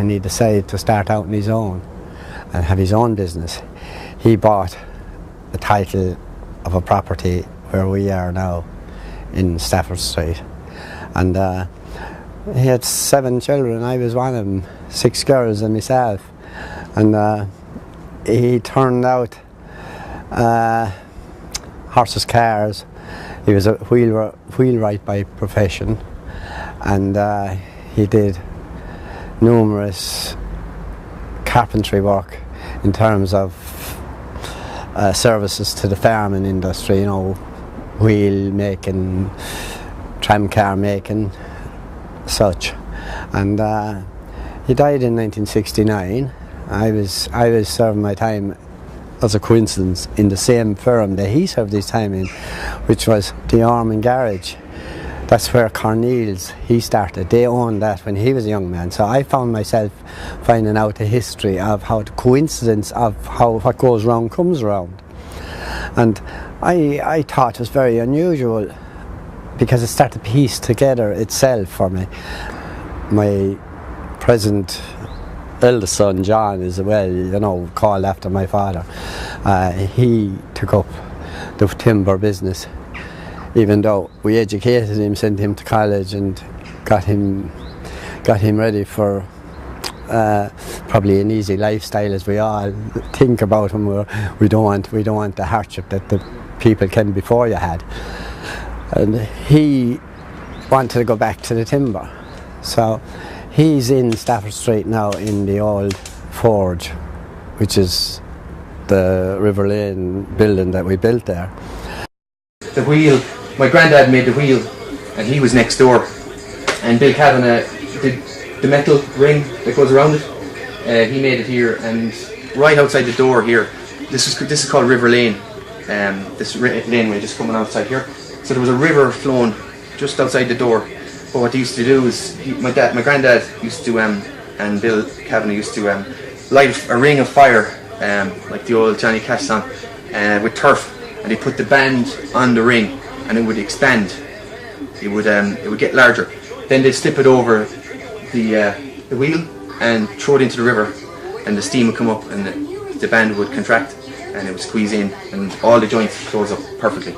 P: he decided to start out on his own and have his own business, he bought the title of a property where we are now in Stafford Street, and he had 7 children. I was one of them, 6 girls and myself, and he turned out horses, cars. He was a wheelwright by profession, and he did numerous carpentry work in terms of services to the farming industry, you know, wheel making, tram car making, such. And he died in 1969. I was serving my time, as a coincidence, in the same firm that he served his time in, which was the Arm Garage. That's where Corneals, he started. They owned that when he was a young man. So I found myself finding out the history of how the coincidence of how what goes round comes round. And I thought it was very unusual, because it started to piece together itself for me. My present eldest son, John, is called after my father. He took up the timber business, even though we educated him, sent him to college, and got him ready for probably an easy lifestyle, as we all think about him. We don't want the hardship that the people came before you had. And he wanted to go back to the timber, so he's in Stafford Street now in the old forge, which is the River Lane building that we built there.
S: The wheel, my granddad made the wheel, and he was next door, and Bill Kavanagh did the metal ring that goes around it. He made it here, and right outside the door here, this is called River Lane. This laneway just coming outside here. So there was a river flowing just outside the door. But what they used to do is, my granddad used to, and Bill Kavanagh used to light a ring of fire, like the old Johnny Cash song, with turf, and they put the band on the ring, and it would expand. It would get larger. Then they'd slip it over the wheel and throw it into the river, and the steam would come up, and the band would contract, and it would squeeze in, and all the joints close up perfectly.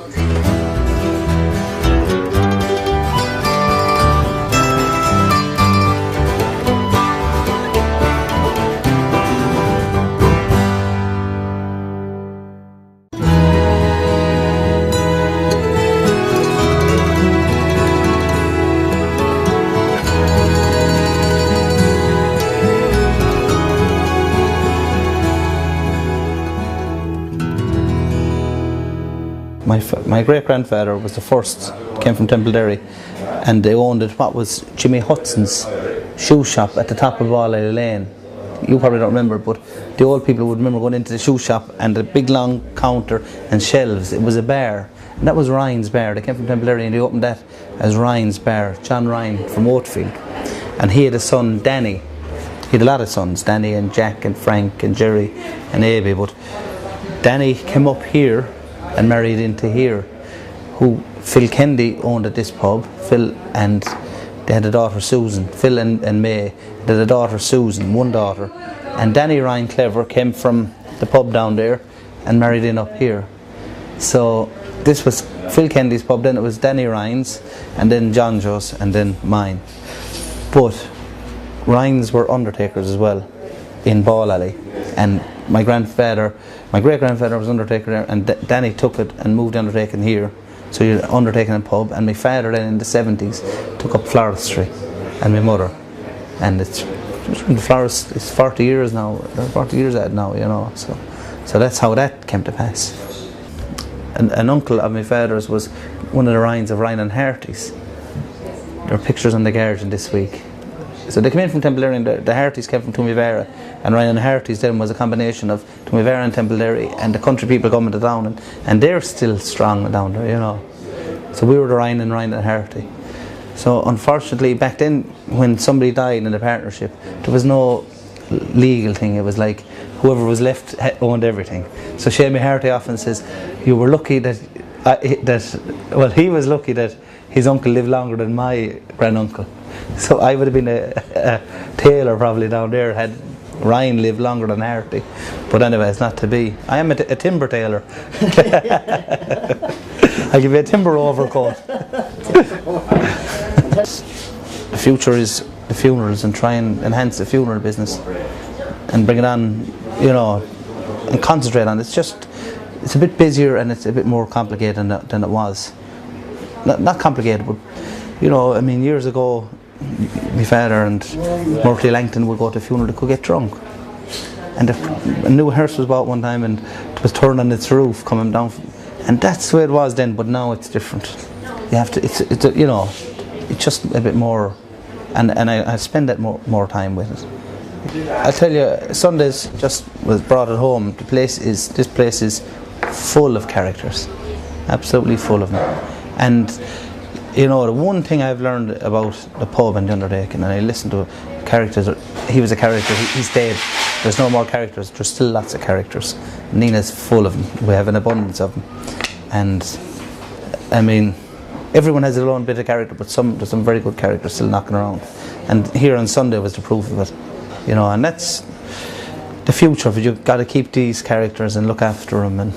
T: My great-grandfather was the first, came from Templederry, and they owned what was Jimmy Hudson's shoe shop at the top of Walley Lane. You probably don't remember, but the old people would remember going into the shoe shop and the big long counter and shelves. It was a bar, and that was Ryan's Bar. They came from Templederry and they opened that as Ryan's Bar, John Ryan from Oatfield. And he had a son, Danny. He had a lot of sons, Danny and Jack and Frank and Jerry and Abe, but Danny came up here and married into here, who Phil Kennedy owned at this pub. Phil, and they had a daughter, Susan. Phil and May, they had a daughter, Susan, one daughter. And Danny Ryan Clever came from the pub down there and married in up here. So this was Phil Kennedy's pub, then it was Danny Ryan's, and then John Joe's, and then mine. But Ryan's were undertakers as well in Ball Alley, and my great-grandfather was undertaker there, and Danny took it and moved the undertaking here, so you're undertaking in pub. And my father then in the 70s took up floristry, and my mother, and it's florist. It's 40 years now. 40 years at now, you know. So that's how that came to pass. An uncle of my father's was one of the Ryans of Ryan and Harties. There are pictures on the garden this week. So they came in from Templederry, and the Harties came from Tumivara, and Ryan and Harties then was a combination of Tumivara and Templederry, and the country people coming to down, and they're still strong down there, you know. So we were the Ryan and Hartie. So unfortunately back then, when somebody died in the partnership, there was no legal thing. It was like whoever was left owned everything. So Shamie Harty often says, you were lucky that he was lucky that his uncle lived longer than my granduncle. So I would have been a tailor probably down there had Ryan lived longer than Harty. But anyway, it's not to be. I am a timber tailor. I'll give you a timber overcoat. The future is the funerals, and try and enhance the funeral business and bring it on, you know, and concentrate on it. It's a bit busier and it's a bit more complicated than it was. Not complicated, but you know, I mean, years ago my father and Murphy Langton would go to a funeral, they could get drunk, and a new hearse was bought one time and it was turned on its roof coming down, and that's the way it was then. But now it's different. You have to, it's you know, it's just a bit more, and I spend that more time with it. I tell you, Sundays just was brought at home. This place is full of characters, absolutely full of them. And you know, the one thing I've learned about the pub and the undertaking, and I listened to characters. He was a character. He's dead. There's no more characters. There's still lots of characters. Nina's full of them. We have an abundance of them, and I mean, everyone has their own bit of character, but there's some very good characters still knocking around. And here on Sunday was the proof of it, you know. And that's the future of it. You've got to keep these characters and look after them, and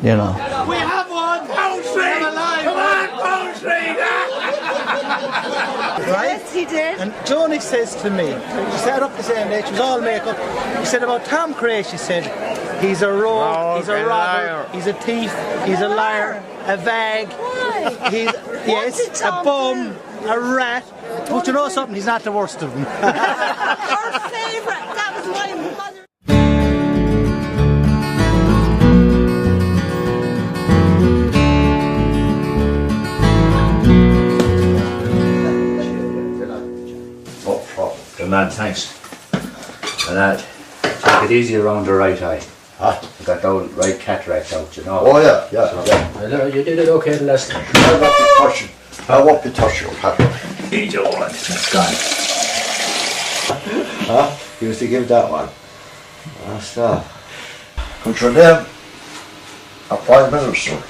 T: you know.
J: We have one! Pound Street! Come on, Pound Street!
U: Right? Yes, he did. And Joni says to me, she sat up the same day, she was all makeup. She said about Tom Cray, she said, he's a rogue, he's a robber, he's a thief, he's a liar, a vag, he's a bum, a rat. But you know something, he's not the worst of them. Our favourite, that was my mother.
V: Good man, thanks. And take it easy around the right eye. You got the old right cataract out, you know.
W: Oh yeah.
V: You did it okay the last time.
W: I won't be touching your cataract.
V: You don't want it, that's gone.
W: You used to give that one. That's that. Could your name a Prime Minister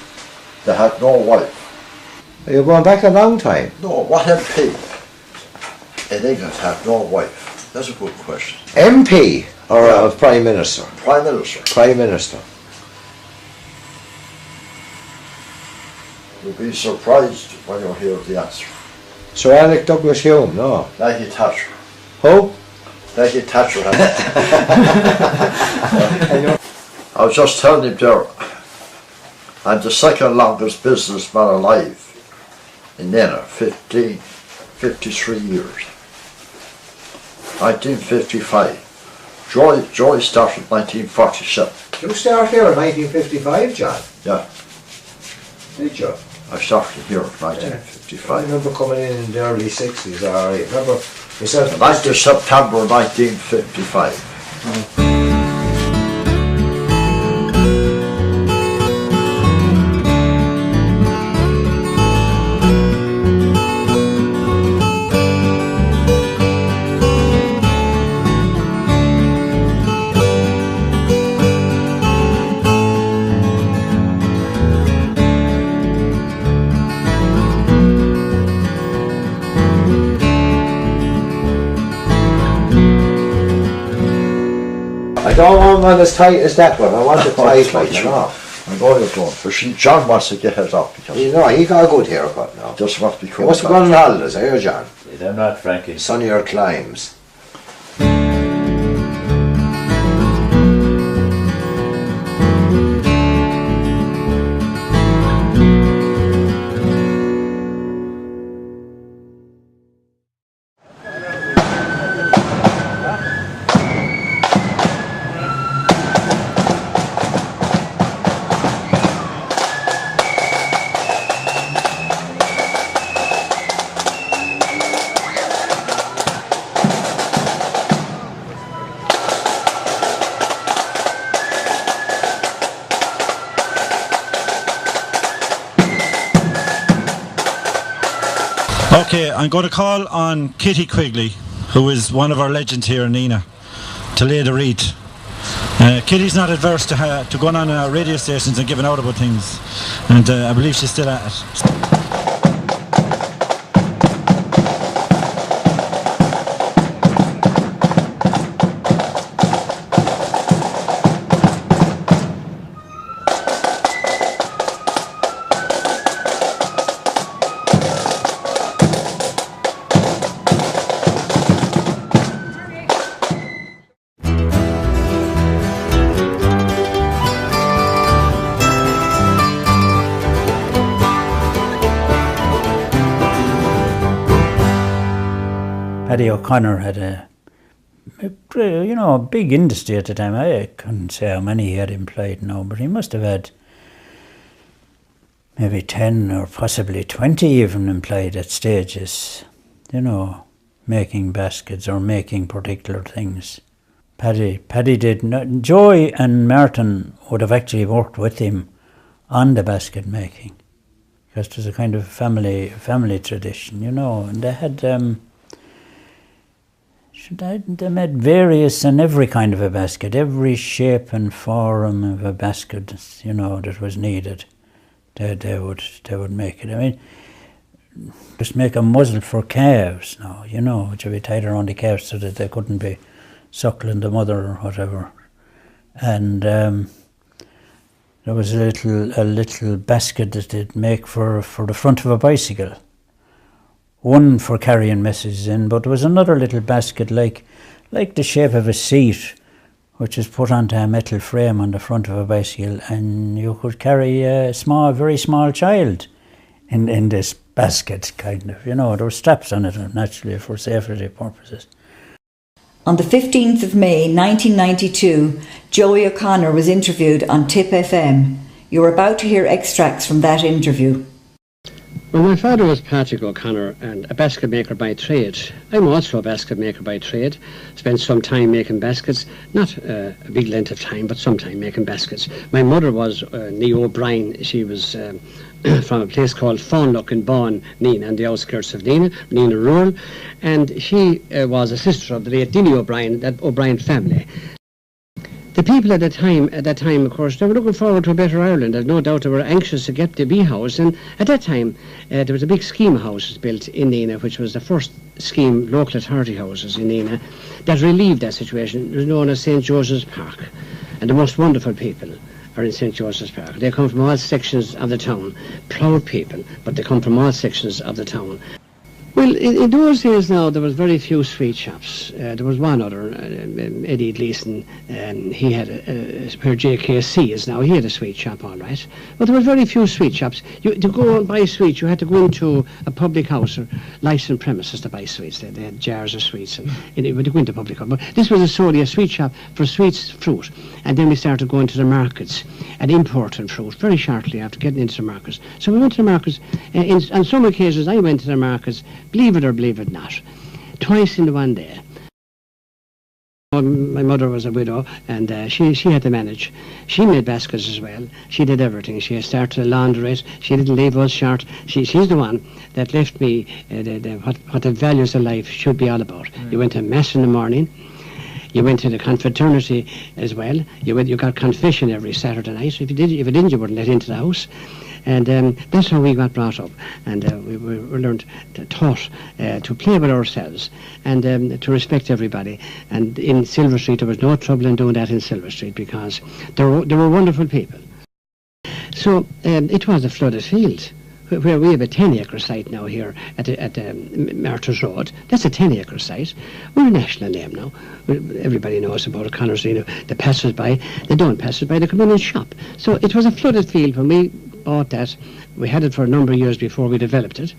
W: that had no wife?
V: You're going back a long time.
W: No, what MP in England had no wife? That's a good question.
V: MP or Prime Minister?
W: Prime Minister.
V: Prime Minister.
W: You'll be surprised when you hear the answer.
V: Sir Alec Douglas Hume, no.
W: Maggie Thatcher.
V: Who?
W: Maggie Thatcher. I was just telling him there, I'm the second longest businessman alive in Nenagh, 53 years. 1955. Joy started in 1947.
V: You started here in 1955, John?
W: Yeah.
V: Did you?
W: I started here in 1955.
V: I remember coming in the early 60s, I remember myself.
W: 9th of September 1955.
V: I don't want one as tight as that one. I want it tight, like, you know.
W: I know you're going, but John wants to get it up because
V: you know, he got a good haircut now.
W: Just wants to be cool.
V: He must have gone on holidays, are you, John?
W: They're not, Frankie.
V: Sunnier climes.
B: Okay, I'm going to call on Kitty Quigley, who is one of our legends here in Nenagh, to lay the wreath. Kitty's not adverse to going on radio stations and giving out about things, and I believe she's still at it.
C: Paddy O'Connor had a big industry at the time. I couldn't say how many he had employed now, but he must have had maybe 10 or possibly 20 even employed at stages, making baskets or making particular things. Paddy did. Joey and Martin would have actually worked with him on the basket making, because there's a kind of family tradition, and they had they made various and every kind of a basket, every shape and form of a basket, that was needed. They would make it. I mean, just make a muzzle for calves now, which would be tied around the calves so that they couldn't be suckling the mother or whatever. And there was a little basket that they'd make for the front of a bicycle. One for carrying messages in, but there was another little basket like the shape of a seat, which is put onto a metal frame on the front of a bicycle, and you could carry a very small child in this basket, kind of. There were straps on it, naturally, for safety purposes.
A: On the 15th of May 1992, Joey O'Connor was interviewed on Tip FM. You're about to hear extracts from that interview.
F: Well, my father was Patrick O'Connor and a basket maker by trade. I'm also a basket maker by trade. Spent some time making baskets, not a big length of time, but some time making baskets. My mother was Nenagh O'Brien. She was from a place called Fawnlock in Bawn, Nenagh, on the outskirts of Nenagh Rural, and she was a sister of the late Nenagh O'Brien, that O'Brien family. The people at that time, of course, they were looking forward to a better Ireland. There's no doubt they were anxious to get the B house. And at that time, there was a big scheme of houses built in Nenagh, which was the first scheme, local authority houses in Nenagh, that relieved that situation. It was known as St. Joseph's Park. And the most wonderful people are in St. Joseph's Park. They come from all sections of the town. Proud people, but they come from all sections of the town. Well, in those days now, there was very few sweet shops. There was one other, Eddie Gleeson, he had where JKC is now, he had a sweet shop, all right. But there was very few sweet shops. To go and buy sweets, you had to go into a public house or licensed premises to buy sweets. They had jars of sweets, and you would go into public house. But this was solely a sweet shop for sweets, fruit. And then we started going to the markets and importing fruit very shortly after getting into the markets. So we went to the markets. On some occasions, I went to the markets, believe it or believe it not, twice in the one day. My mother was a widow, and she had to manage. She made baskets as well. She did everything. She started a laundrette. She didn't leave us short. She's the one that left me what the values of life should be all about. You went to mass in the morning. You went to the confraternity as well. You got confession every Saturday night. If you didn't, you weren't let into the house. And that's how we got brought up, and we learned, taught to play with ourselves and to respect everybody. And in Silver Street, there was no trouble in doing that in Silver Street, because there were wonderful people. So it was a flooded field, where we have a 10-acre site now here at Martyr's Road. That's a 10-acre site. We're a national name now. Everybody knows about O'Connor's. The passers-by, they don't pass-by, they come in and shop. So it was a flooded field when we bought that. We had it for a number of years before we developed it.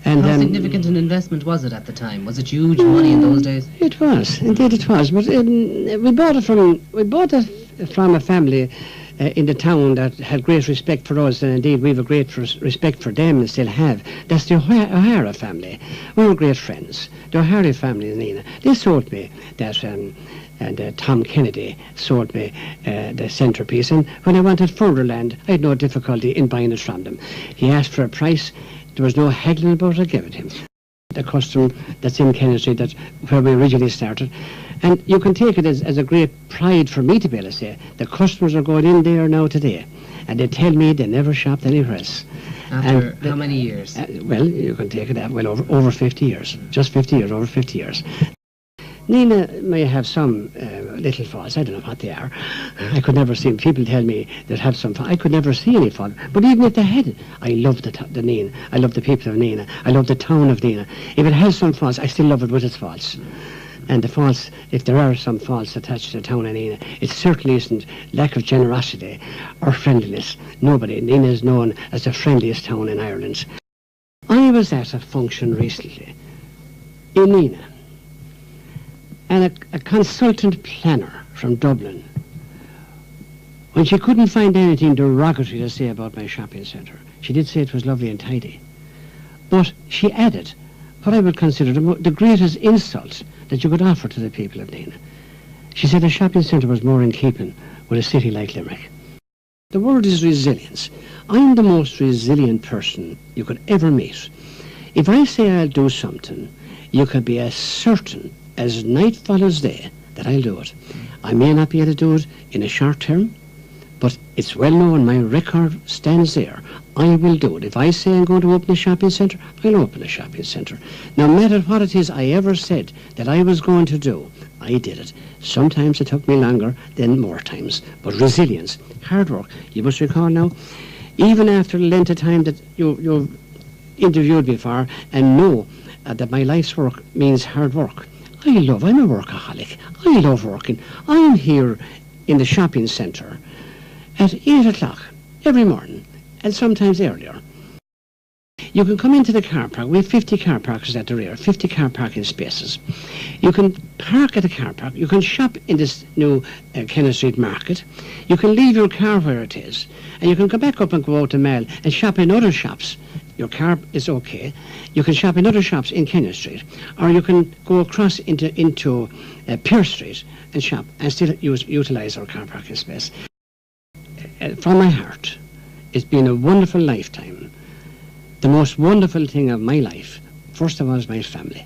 F: And
G: how significant an investment was it at the time? Was it huge money in those days?
F: It was, indeed it was. But we bought it from a family in the town that had great respect for us, and indeed we have a great respect for them and still have. That's the O'Hara family. We were great friends. The O'Hara family in Nenagh. They sold me that, and Tom Kennedy sold me the centrepiece, and when I wanted further land, I had no difficulty in buying it from them. He asked for a price. There was no haggling about it. I gave it him. the custom that's in Kenneth Street, that's where we originally started. And you can take it as a great pride for me to be able to say, the customers are going in there now today, and they tell me they never shopped anywhere else.
G: After how many years?
F: Well, you can take it that, well, over 50 years. Just 50 years, over 50 years. Nenagh may have some little faults, I don't know what they are. I could never see them. People tell me that have some faults. I could never see any fault. But even if they had, I love the Nenagh. I love the people of Nenagh. I love the town of Nenagh. If it has some faults, I still love it with its faults. And the faults, if there are some faults attached to the town of Nenagh, it certainly isn't lack of generosity or friendliness. Nobody. Nenagh is known as the friendliest town in Ireland. I was at a function recently in Nenagh, and a consultant planner from Dublin, when she couldn't find anything derogatory to say about my shopping centre, she did say it was lovely and tidy, but she added what I would consider the greatest insult that you could offer to the people of Nenagh. She said a shopping centre was more in keeping with a city like Limerick. The word is resilience. I'm the most resilient person you could ever meet. If I say I'll do something, you can be as certain as night follows day that I'll do it. I may not be able to do it in a short term, but it's well known, my record stands there. I will do it. If I say I'm going to open a shopping centre, I'll open a shopping centre. No matter what it is I ever said that I was going to do, I did it. Sometimes it took me longer than more times, but resilience, hard work. You must recall now, even after the length of time that you've interviewed me for, and know that my life's work means hard work. I'm a workaholic. I love working. I'm here in the shopping centre at 8 o'clock every morning, and sometimes earlier. You can come into the car park. We have 50 car parks at the rear, 50 car parking spaces. You can park at the car park. You can shop in this new Kenneth Street market. You can leave your car where it is, and you can go back up and go out to Mall and shop in other shops. Your car is okay. You can shop in other shops in Kenneth Street, or you can go across into Pearse Street and shop and still utilise our car parking space. From my heart, it's been a wonderful lifetime. The most wonderful thing of my life, first of all, is my family.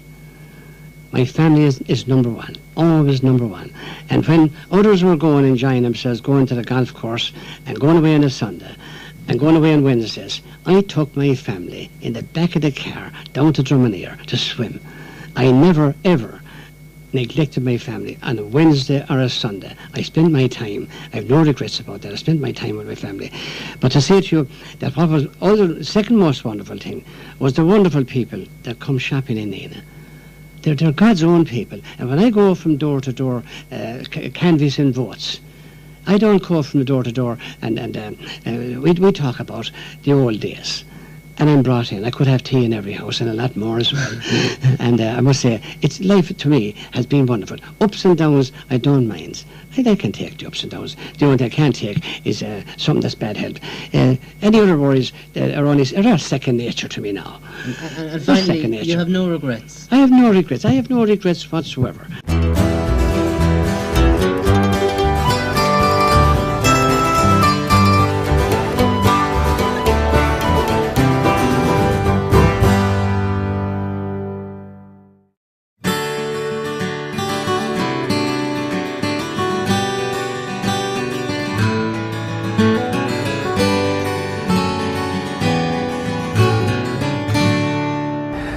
F: My family is number one, always number one. And when others were going enjoying themselves, going to the golf course and going away on a Sunday and going away on Wednesdays, I took my family in the back of the car down to Drummondere to swim. I never, ever neglected my family on a Wednesday or a Sunday. I spent my time, I have no regrets about that, I spent my time with my family. But to say to you that what was the second most wonderful thing was the wonderful people that come shopping in Nenagh. They're God's own people. And when I go from door to door canvassing votes, I don't go from door to door and we talk about the old days. And I'm brought in. I could have tea in every house and a lot more as well. And I must say, life to me has been wonderful. Ups and downs, I don't mind. I can take the ups and downs. The only thing I can't take is something that's bad health. Any other worries are second nature to me now.
G: And finally, you have no regrets?
F: I have no regrets. I have no regrets whatsoever.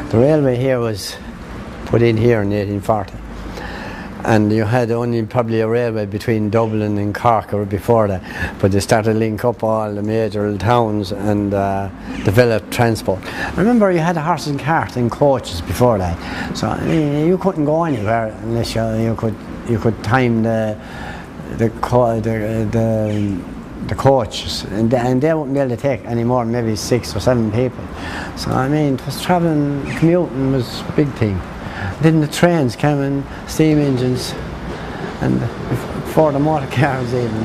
P: The railway here was put in here in 1840, and you had only probably a railway between Dublin and Cork or before that, but they started to link up all the major towns and develop transport. I remember you had a horse and cart and coaches before that, so I mean, you couldn't go anywhere unless you could time the coaches, and they wouldn't be able to take any more than maybe 6 or 7 people. So I mean, it was travelling, commuting was a big thing. Then the trains came in, steam engines, and before the motor cars even.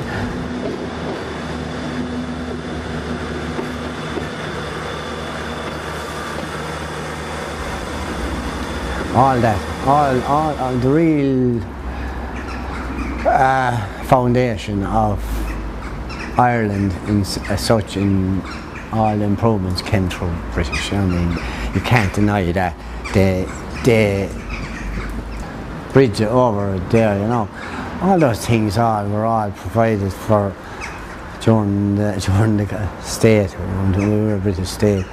P: All that, all the real foundation of Ireland as such, in all the improvements came through British. I mean, you can't deny that. The bridge over there, you know, all those things were all provided for during the state, when we were a British state.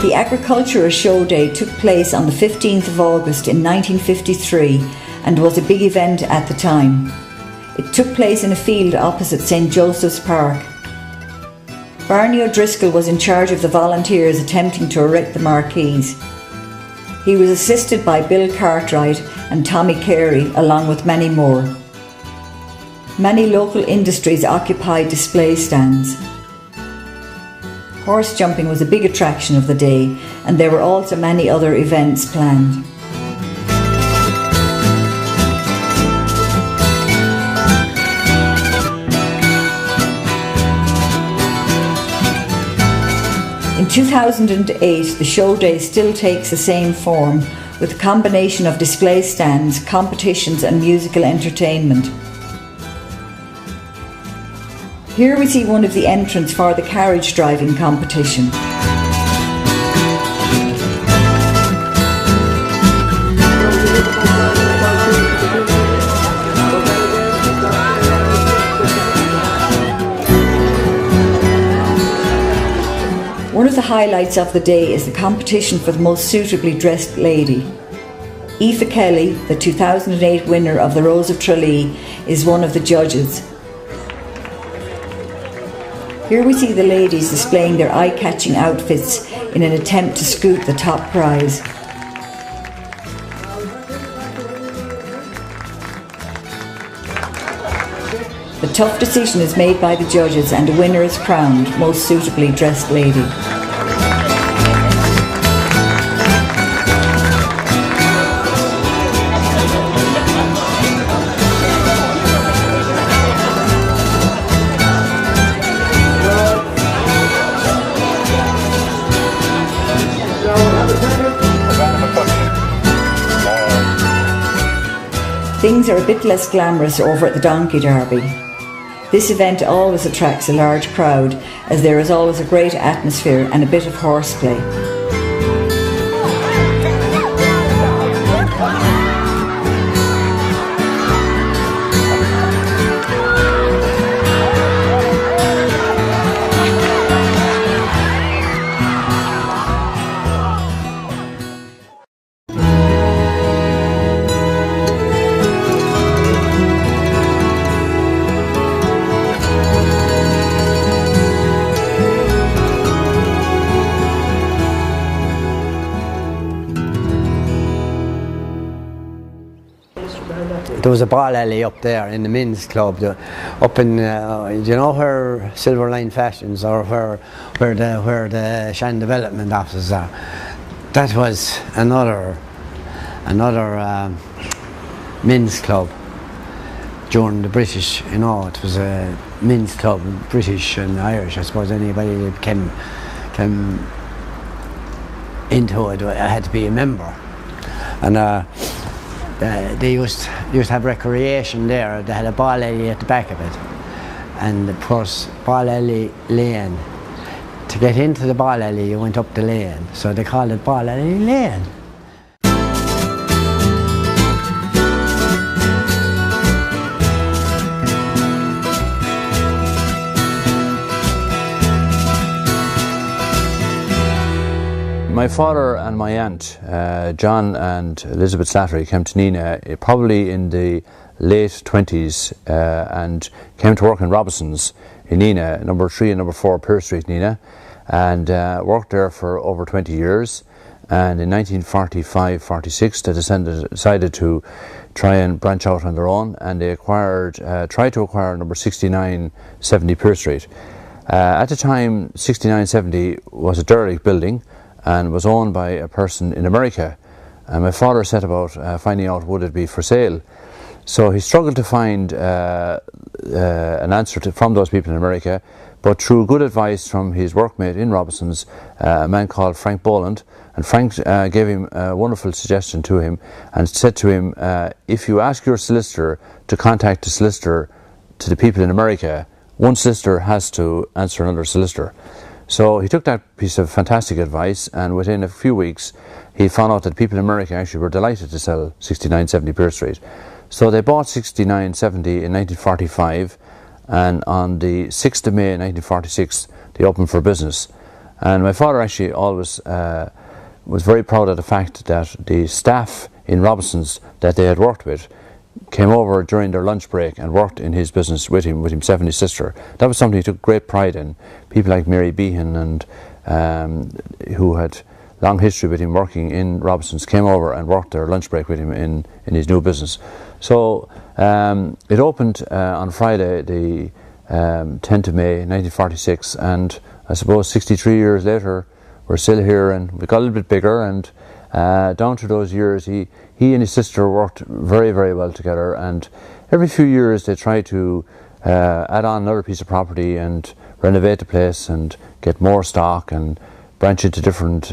A: The Agricultural Show Day took place on the 15th of August in 1953 and was a big event at the time. It took place in a field opposite St Joseph's Park. Barney O'Driscoll was in charge of the volunteers attempting to erect the marquees. He was assisted by Bill Cartwright and Tommy Carey, along with many more. Many local industries occupied display stands. Horse jumping was a big attraction of the day, and there were also many other events planned. In 2008, the show day still takes the same form, with a combination of display stands, competitions and musical entertainment. Here we see one of the entrants for the carriage driving competition. One of the highlights of the day is the competition for the most suitably dressed lady. Aoife Kelly, the 2008 winner of the Rose of Tralee, is one of the judges. Here we see the ladies displaying their eye-catching outfits in an attempt to scoop the top prize. The tough decision is made by the judges and a winner is crowned, most suitably dressed lady. Things are a bit less glamorous over at the Donkey Derby. This event always attracts a large crowd, as there is always a great atmosphere and a bit of horseplay.
P: There was a ball alley up there in the men's club, up in, you know where Silver Line Fashions or where the Shan Development offices are. That was another men's club during the British. You know, it was a men's club, British and Irish. I suppose anybody that came into it had to be a member, and. They used to have recreation there. They had a ball alley at the back of it, and of course ball alley lane. To get into the ball alley, you went up the lane, so they called it ball alley lane.
V: My father and my aunt, John and Elizabeth Slattery, came to Nenagh probably in the late 20s and came to work in Robinson's in Nenagh, number 3 and number 4 Pearse Street, Nenagh, and worked there for over 20 years. And in 1945-46 they decided to try and branch out on their own, and they tried to acquire number 6970 Pearse Street. At the time, 6970 was a derelict building and was owned by a person in America, and my father set about finding out would it be for sale. So he struggled to find an answer from those people in America, but through good advice from his workmate in Robinson's, a man called Frank Boland, and Frank gave him a wonderful suggestion to him and said to him, if you ask your solicitor to contact a solicitor to the people in America, one solicitor has to answer another solicitor. So he took that piece of fantastic advice, and within a few weeks he found out that people in America actually were delighted to sell 6970 Pearse Street. So they bought 6970 in 1945, and on the 6th of May 1946 they opened for business. And my father actually always was very proud of the fact that the staff in Robinson's that they had worked with came over during their lunch break and worked in his business with himself and his sister. That was something he took great pride in. People like Mary Behan and who had long history with him working in Robinson's came over and worked their lunch break with him in his new business. So it opened on Friday the 10th of May 1946, and I suppose 63 years later we're still here, and we got a little bit bigger, and down through those years he and his sister worked very, very well together, and every few years they tried to add on another piece of property and renovate the place and get more stock and branch into different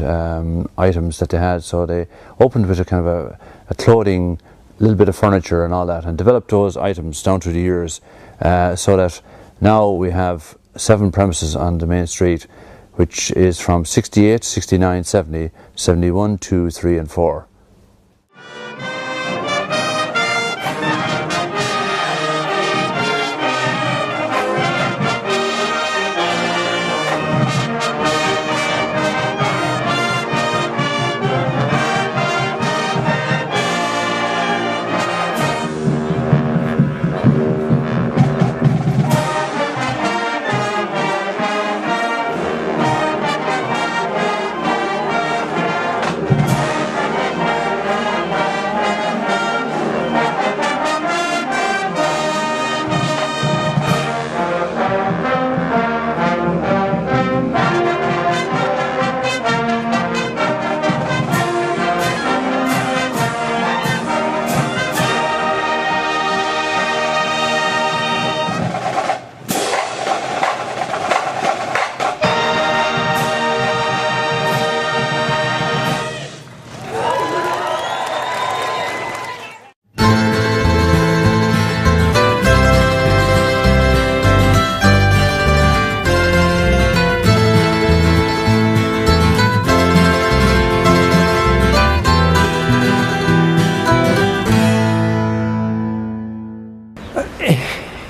V: items that they had. So they opened with a kind of a clothing, a little bit of furniture and all that, and developed those items down through the years, so that now we have 7 premises on the main street, which is from 68, 69, 70, 71, 2, 3 and 4.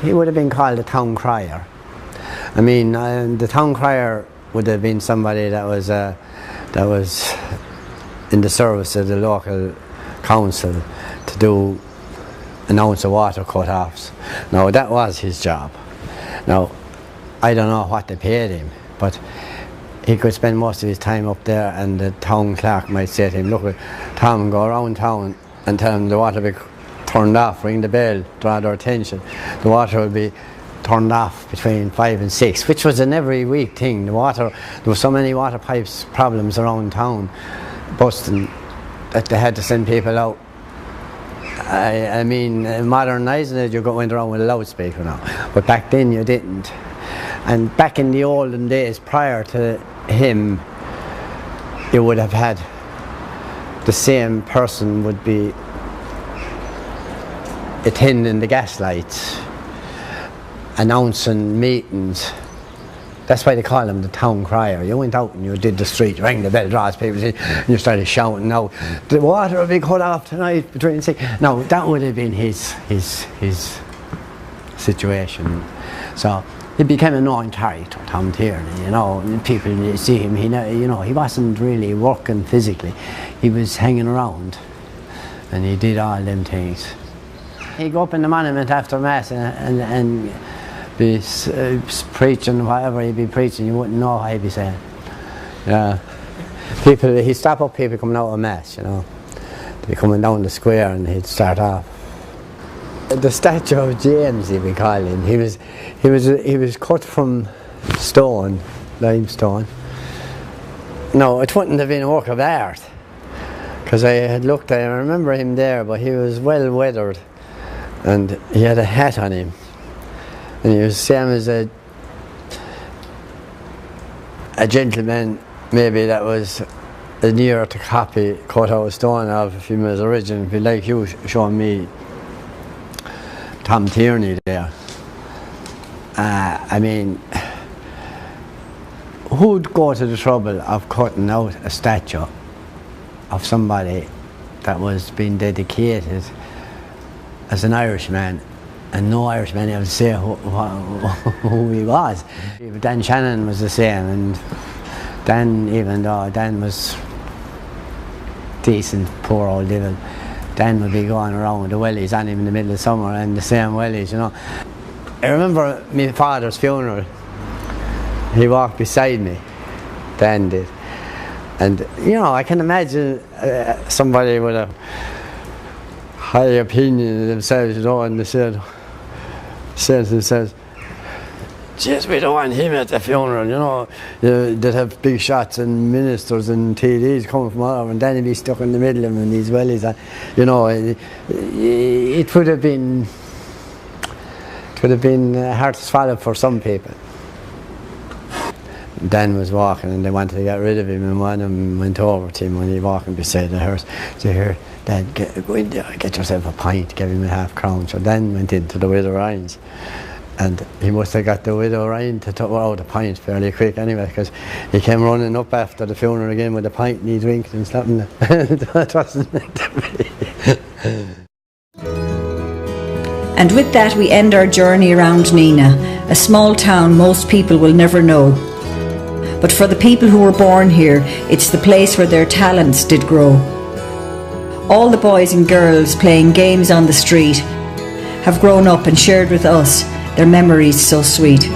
P: He would have been called the town crier. I mean, the town crier would have been somebody that was in the service of the local council to announce the water cut-offs. Now that was his job. Now I don't know what they paid him, but he could spend most of his time up there, and the town clerk might say to him, look, Tom, go around town and tell him the water will be turned off, ring the bell, draw their attention. The water will be turned off between 5 and 6, which was an every week thing. There were so many water pipes problems around town busting that they had to send people out. I mean, modernising it, you went around with a loudspeaker now, but back then you didn't. And back in the olden days, prior to him, you would have had the same person would be attending the gas lights, announcing meetings. That's why they call him the town crier. You went out and you did the street, rang the bell, draws people in, and you started shouting, now the water will be cut off tonight between 6. Now that would have been his situation. So he became a known character, Tom Tierney, you know, and people see him, he wasn't really working physically. He was hanging around and he did all them things. He'd go up in the monument after Mass and be preaching, whatever he'd be preaching, you wouldn't know what he'd be saying. Yeah. He'd stop up people coming out of Mass, you know. They'd be coming down the square and he'd start off. The statue of James, he would call him. He was cut from stone, limestone. No, it wouldn't have been a work of art, because I had looked, I remember him there, but he was well weathered. and he had a hat on him, and he was the same as a gentleman maybe that was near to copy cut out of stone of if he was original, be like you showing me Tom Tierney there. I mean, who'd go to the trouble of cutting out a statue of somebody that was being dedicated as an Irishman, and no Irishman ever say who he was. Dan Shannon was the same, and Dan, even though Dan was decent, poor old devil, Dan would be going around with the wellies on him in the middle of summer, and the same wellies, you know. I remember my father's funeral. He walked beside me, Dan did, and you know, I can imagine somebody with a high opinion of themselves, you know, and they said to themselves, "Jeez, we don't want him at the funeral, you know. They'd have big shots and ministers and TDs coming from all over, and then he'd be stuck in the middle of them and these wellies, and you know, it would have been hard to swallow for some people." Dan was walking and they wanted to get rid of him, and one of them went over to him when he was walking beside the hearse to hear, "Dad, go in there, get yourself a pint, give him £0.5." So Dan went into the Widow Ryan's, and he must have got the Widow Ryan to throw out a pint fairly quick anyway, because he came running up after the funeral again with a pint and he drank and something. That wasn't meant to be.
A: And with that we end our journey around Nenagh, a small town most people will never know. But for the people who were born here, it's the place where their talents did grow. All the boys and girls playing games on the street have grown up and shared with us their memories so sweet.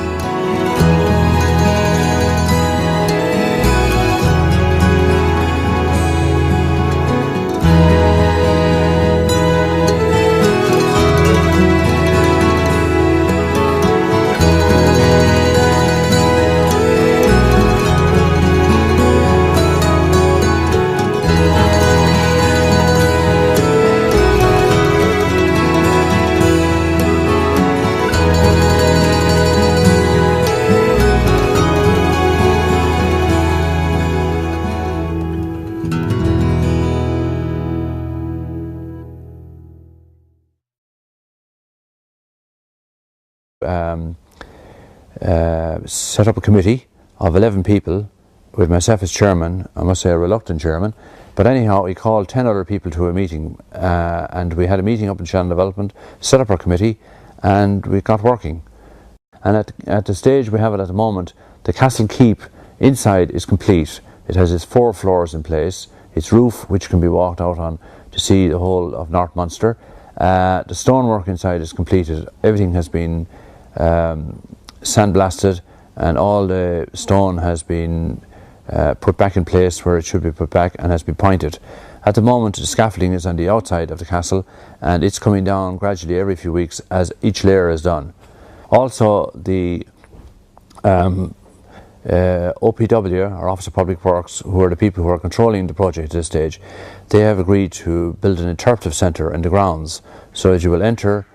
V: Set up a committee of 11 people with myself as chairman. I must say a reluctant chairman, but anyhow he called 10 other people to a meeting, and we had a meeting up in Shannon Development, set up our committee, and we got working. And at the stage we have it at the moment, the castle keep inside is complete. It has its 4 floors in place, its roof which can be walked out on to see the whole of North Munster. The stonework inside is completed. Everything has been sandblasted, and all the stone has been put back in place where it should be put back and has been pointed. At the moment the scaffolding is on the outside of the castle, and it's coming down gradually every few weeks as each layer is done. Also the OPW, or Office of Public Works, who are the people who are controlling the project at this stage, they have agreed to build an interpretive centre in the grounds, so that you will enter,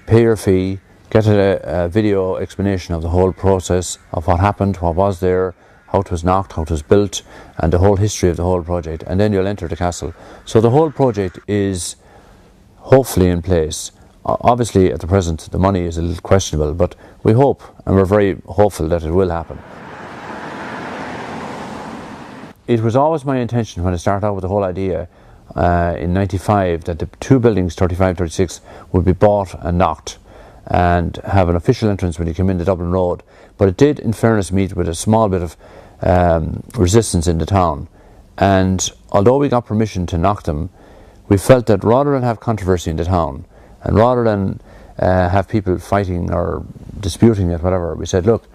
V: pay your fee, get a video explanation of the whole process of what happened, what was there, how it was knocked, how it was built, and the whole history of the whole project, and then you'll enter the castle. So the whole project is hopefully in place. Obviously at the present the money is a little questionable, but we hope, and we're very hopeful that it will happen. It was always my intention when I started out with the whole idea in '95 that the 2 buildings, 35-36, would be bought and knocked and have an official entrance when you come into Dublin Road. But it did, in fairness, meet with a small bit of resistance in the town. And although we got permission to knock them, we felt that rather than have controversy in the town, and rather than have people fighting or disputing it, whatever, we said, look,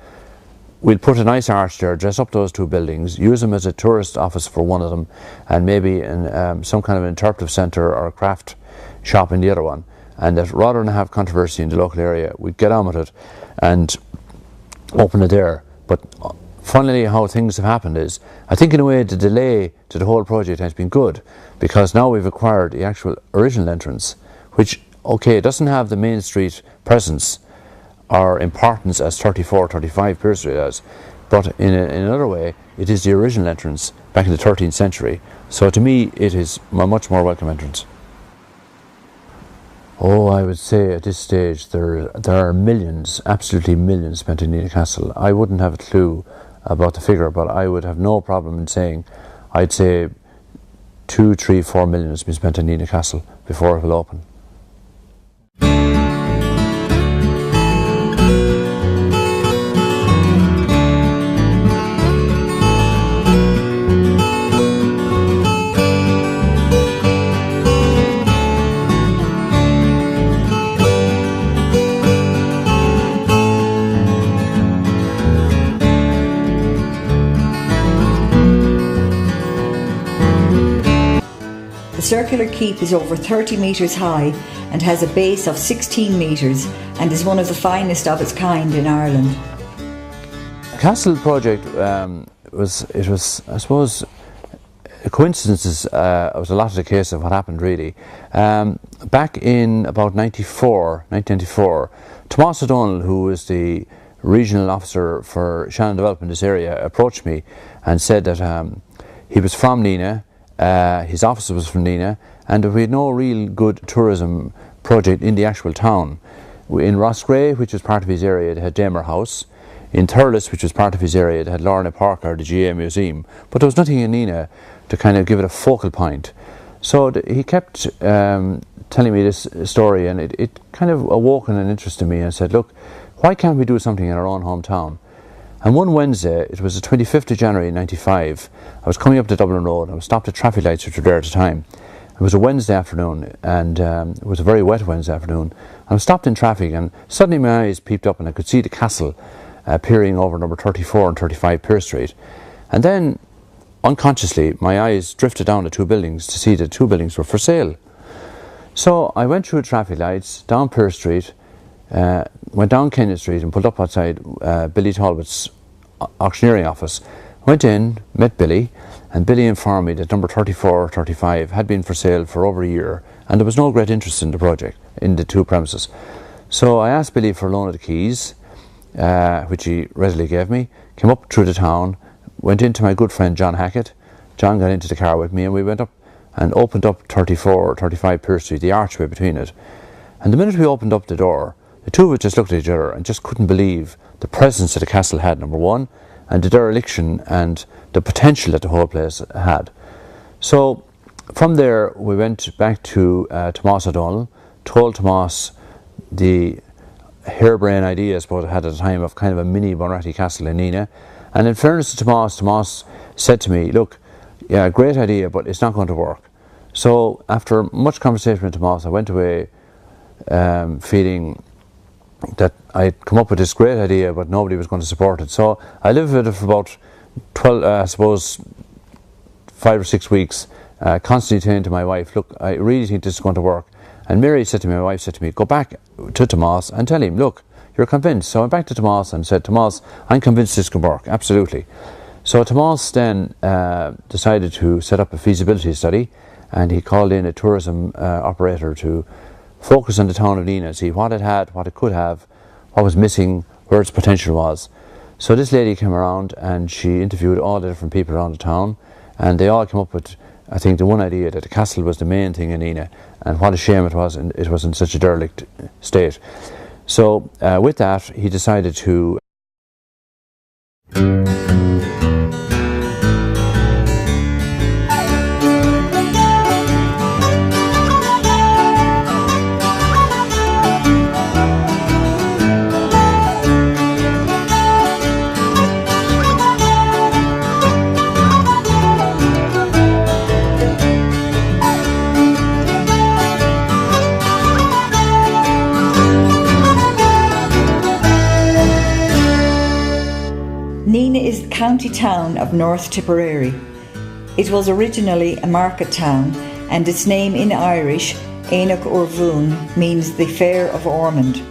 V: we'll put a nice arch there, dress up those 2 buildings, use them as a tourist office for one of them, and maybe in, some kind of an interpretive centre or a craft shop in the other one. And that rather than have controversy in the local area, we'd get on with it and open it there. But funnily, how things have happened is, I think in a way the delay to the whole project has been good, because now we've acquired the actual original entrance, which okay, it doesn't have the main street presence or importance as 34-35 Pearse Street has, but in another way, it is the original entrance back in the 13th century. So to me, it is a much more welcome entrance. Oh, I would say at this stage there are millions, absolutely millions spent in Nenagh Castle. I wouldn't have a clue about the figure, but I would have no problem in saying, I'd say 2, 3, 4 million has been spent in Nenagh Castle before it will open.
A: The circular keep is over 30 metres high and has a base of 16 metres and is one of the finest of its kind in Ireland.
V: The Castle project was I suppose coincidences was a lot of the case of what happened really. Back in about 1994, Tomás O'Donnell, who was the regional officer for Shannon Development in this area, approached me and said that he was from Nenagh. His office was from Nenagh, and we had no real good tourism project in the actual town. In Roscrea, which was part of his area, they had Damer House. In Thurles, which was part of his area, they had Lorna Park or the GA Museum. But there was nothing in Nenagh to kind of give it a focal point. So he kept telling me this story, and it kind of awoke an interest in me, and I said, look, why can't we do something in our own hometown? And one Wednesday, it was the 25th of January 95, I was coming up the Dublin Road, I was stopped at traffic lights which were there at the time. It was a Wednesday afternoon, and it was a very wet Wednesday afternoon. I was stopped in traffic, and suddenly my eyes peeped up and I could see the castle peering over number 34 and 35 Pearse Street. And then, unconsciously, my eyes drifted down the two buildings to see that the two buildings were for sale. So I went through the traffic lights, down Pearse Street, went down Kenyon Street and pulled up outside Billy Talbot's auctioneering office. Went in, met Billy, and Billy informed me that number 34 or 35 had been for sale for over a year, and there was no great interest in the project, in the two premises. So I asked Billy for a loan of the keys, which he readily gave me, came up through the town, went into my good friend John Hackett. John got into the car with me, and we went up and opened up 34 or 35 Pearse Street, the archway between it. And the minute we opened up the door, the two of us just looked at each other and just couldn't believe the presence that the castle had, number one, and the dereliction and the potential that the whole place had. So from there we went back to Tomás O'Donnell, told Tomás the harebrained idea I suppose I had at the time of kind of a mini Bunratty castle in Nenagh. And in fairness to Tomás, Tomás said to me, look, yeah, great idea, but it's not going to work. So after much conversation with Tomás, I went away feeling that I'd come up with this great idea, but nobody was going to support it. So I lived with it for about 5 or 6 weeks, constantly saying to my wife, look, I really think this is going to work. And Mary said to me, my wife said to me, go back to Tomás and tell him, look, you're convinced. So I went back to Tomás and said, Tomás, I'm convinced this can work, absolutely. So Tomás then decided to set up a feasibility study, and he called in a tourism operator to focus on the town of Nenagh, see what it had, what it could have, what was missing, where its potential was. So this lady came around and she interviewed all the different people around the town, and they all came up with, I think, the one idea that the castle was the main thing in Nenagh, and what a shame it was in such a derelict state. So with that, he decided to
A: Nenagh is the county town of North Tipperary. It was originally a market town, and its name in Irish, Éanach Ormhún, means the Fair of Ormond,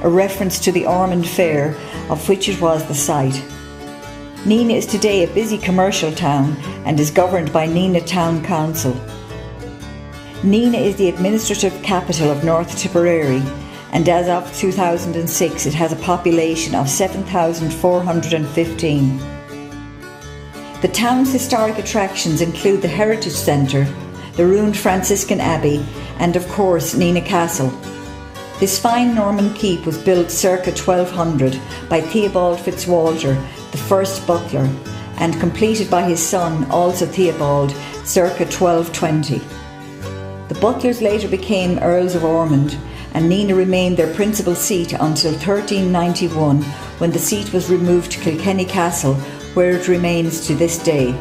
A: a reference to the Ormond Fair, of which it was the site. Nenagh is today a busy commercial town and is governed by Nenagh Town Council. Nenagh is the administrative capital of North Tipperary, and as of 2006 it has a population of 7,415. The town's historic attractions include the Heritage Centre, the ruined Franciscan Abbey, and of course Nenagh Castle. This fine Norman keep was built circa 1200 by Theobald Fitzwalter, the first butler, and completed by his son, also Theobald, circa 1220. The butlers later became Earls of Ormond, and Nenagh remained their principal seat until 1391, when the seat was removed to Kilkenny Castle, where it remains to this day.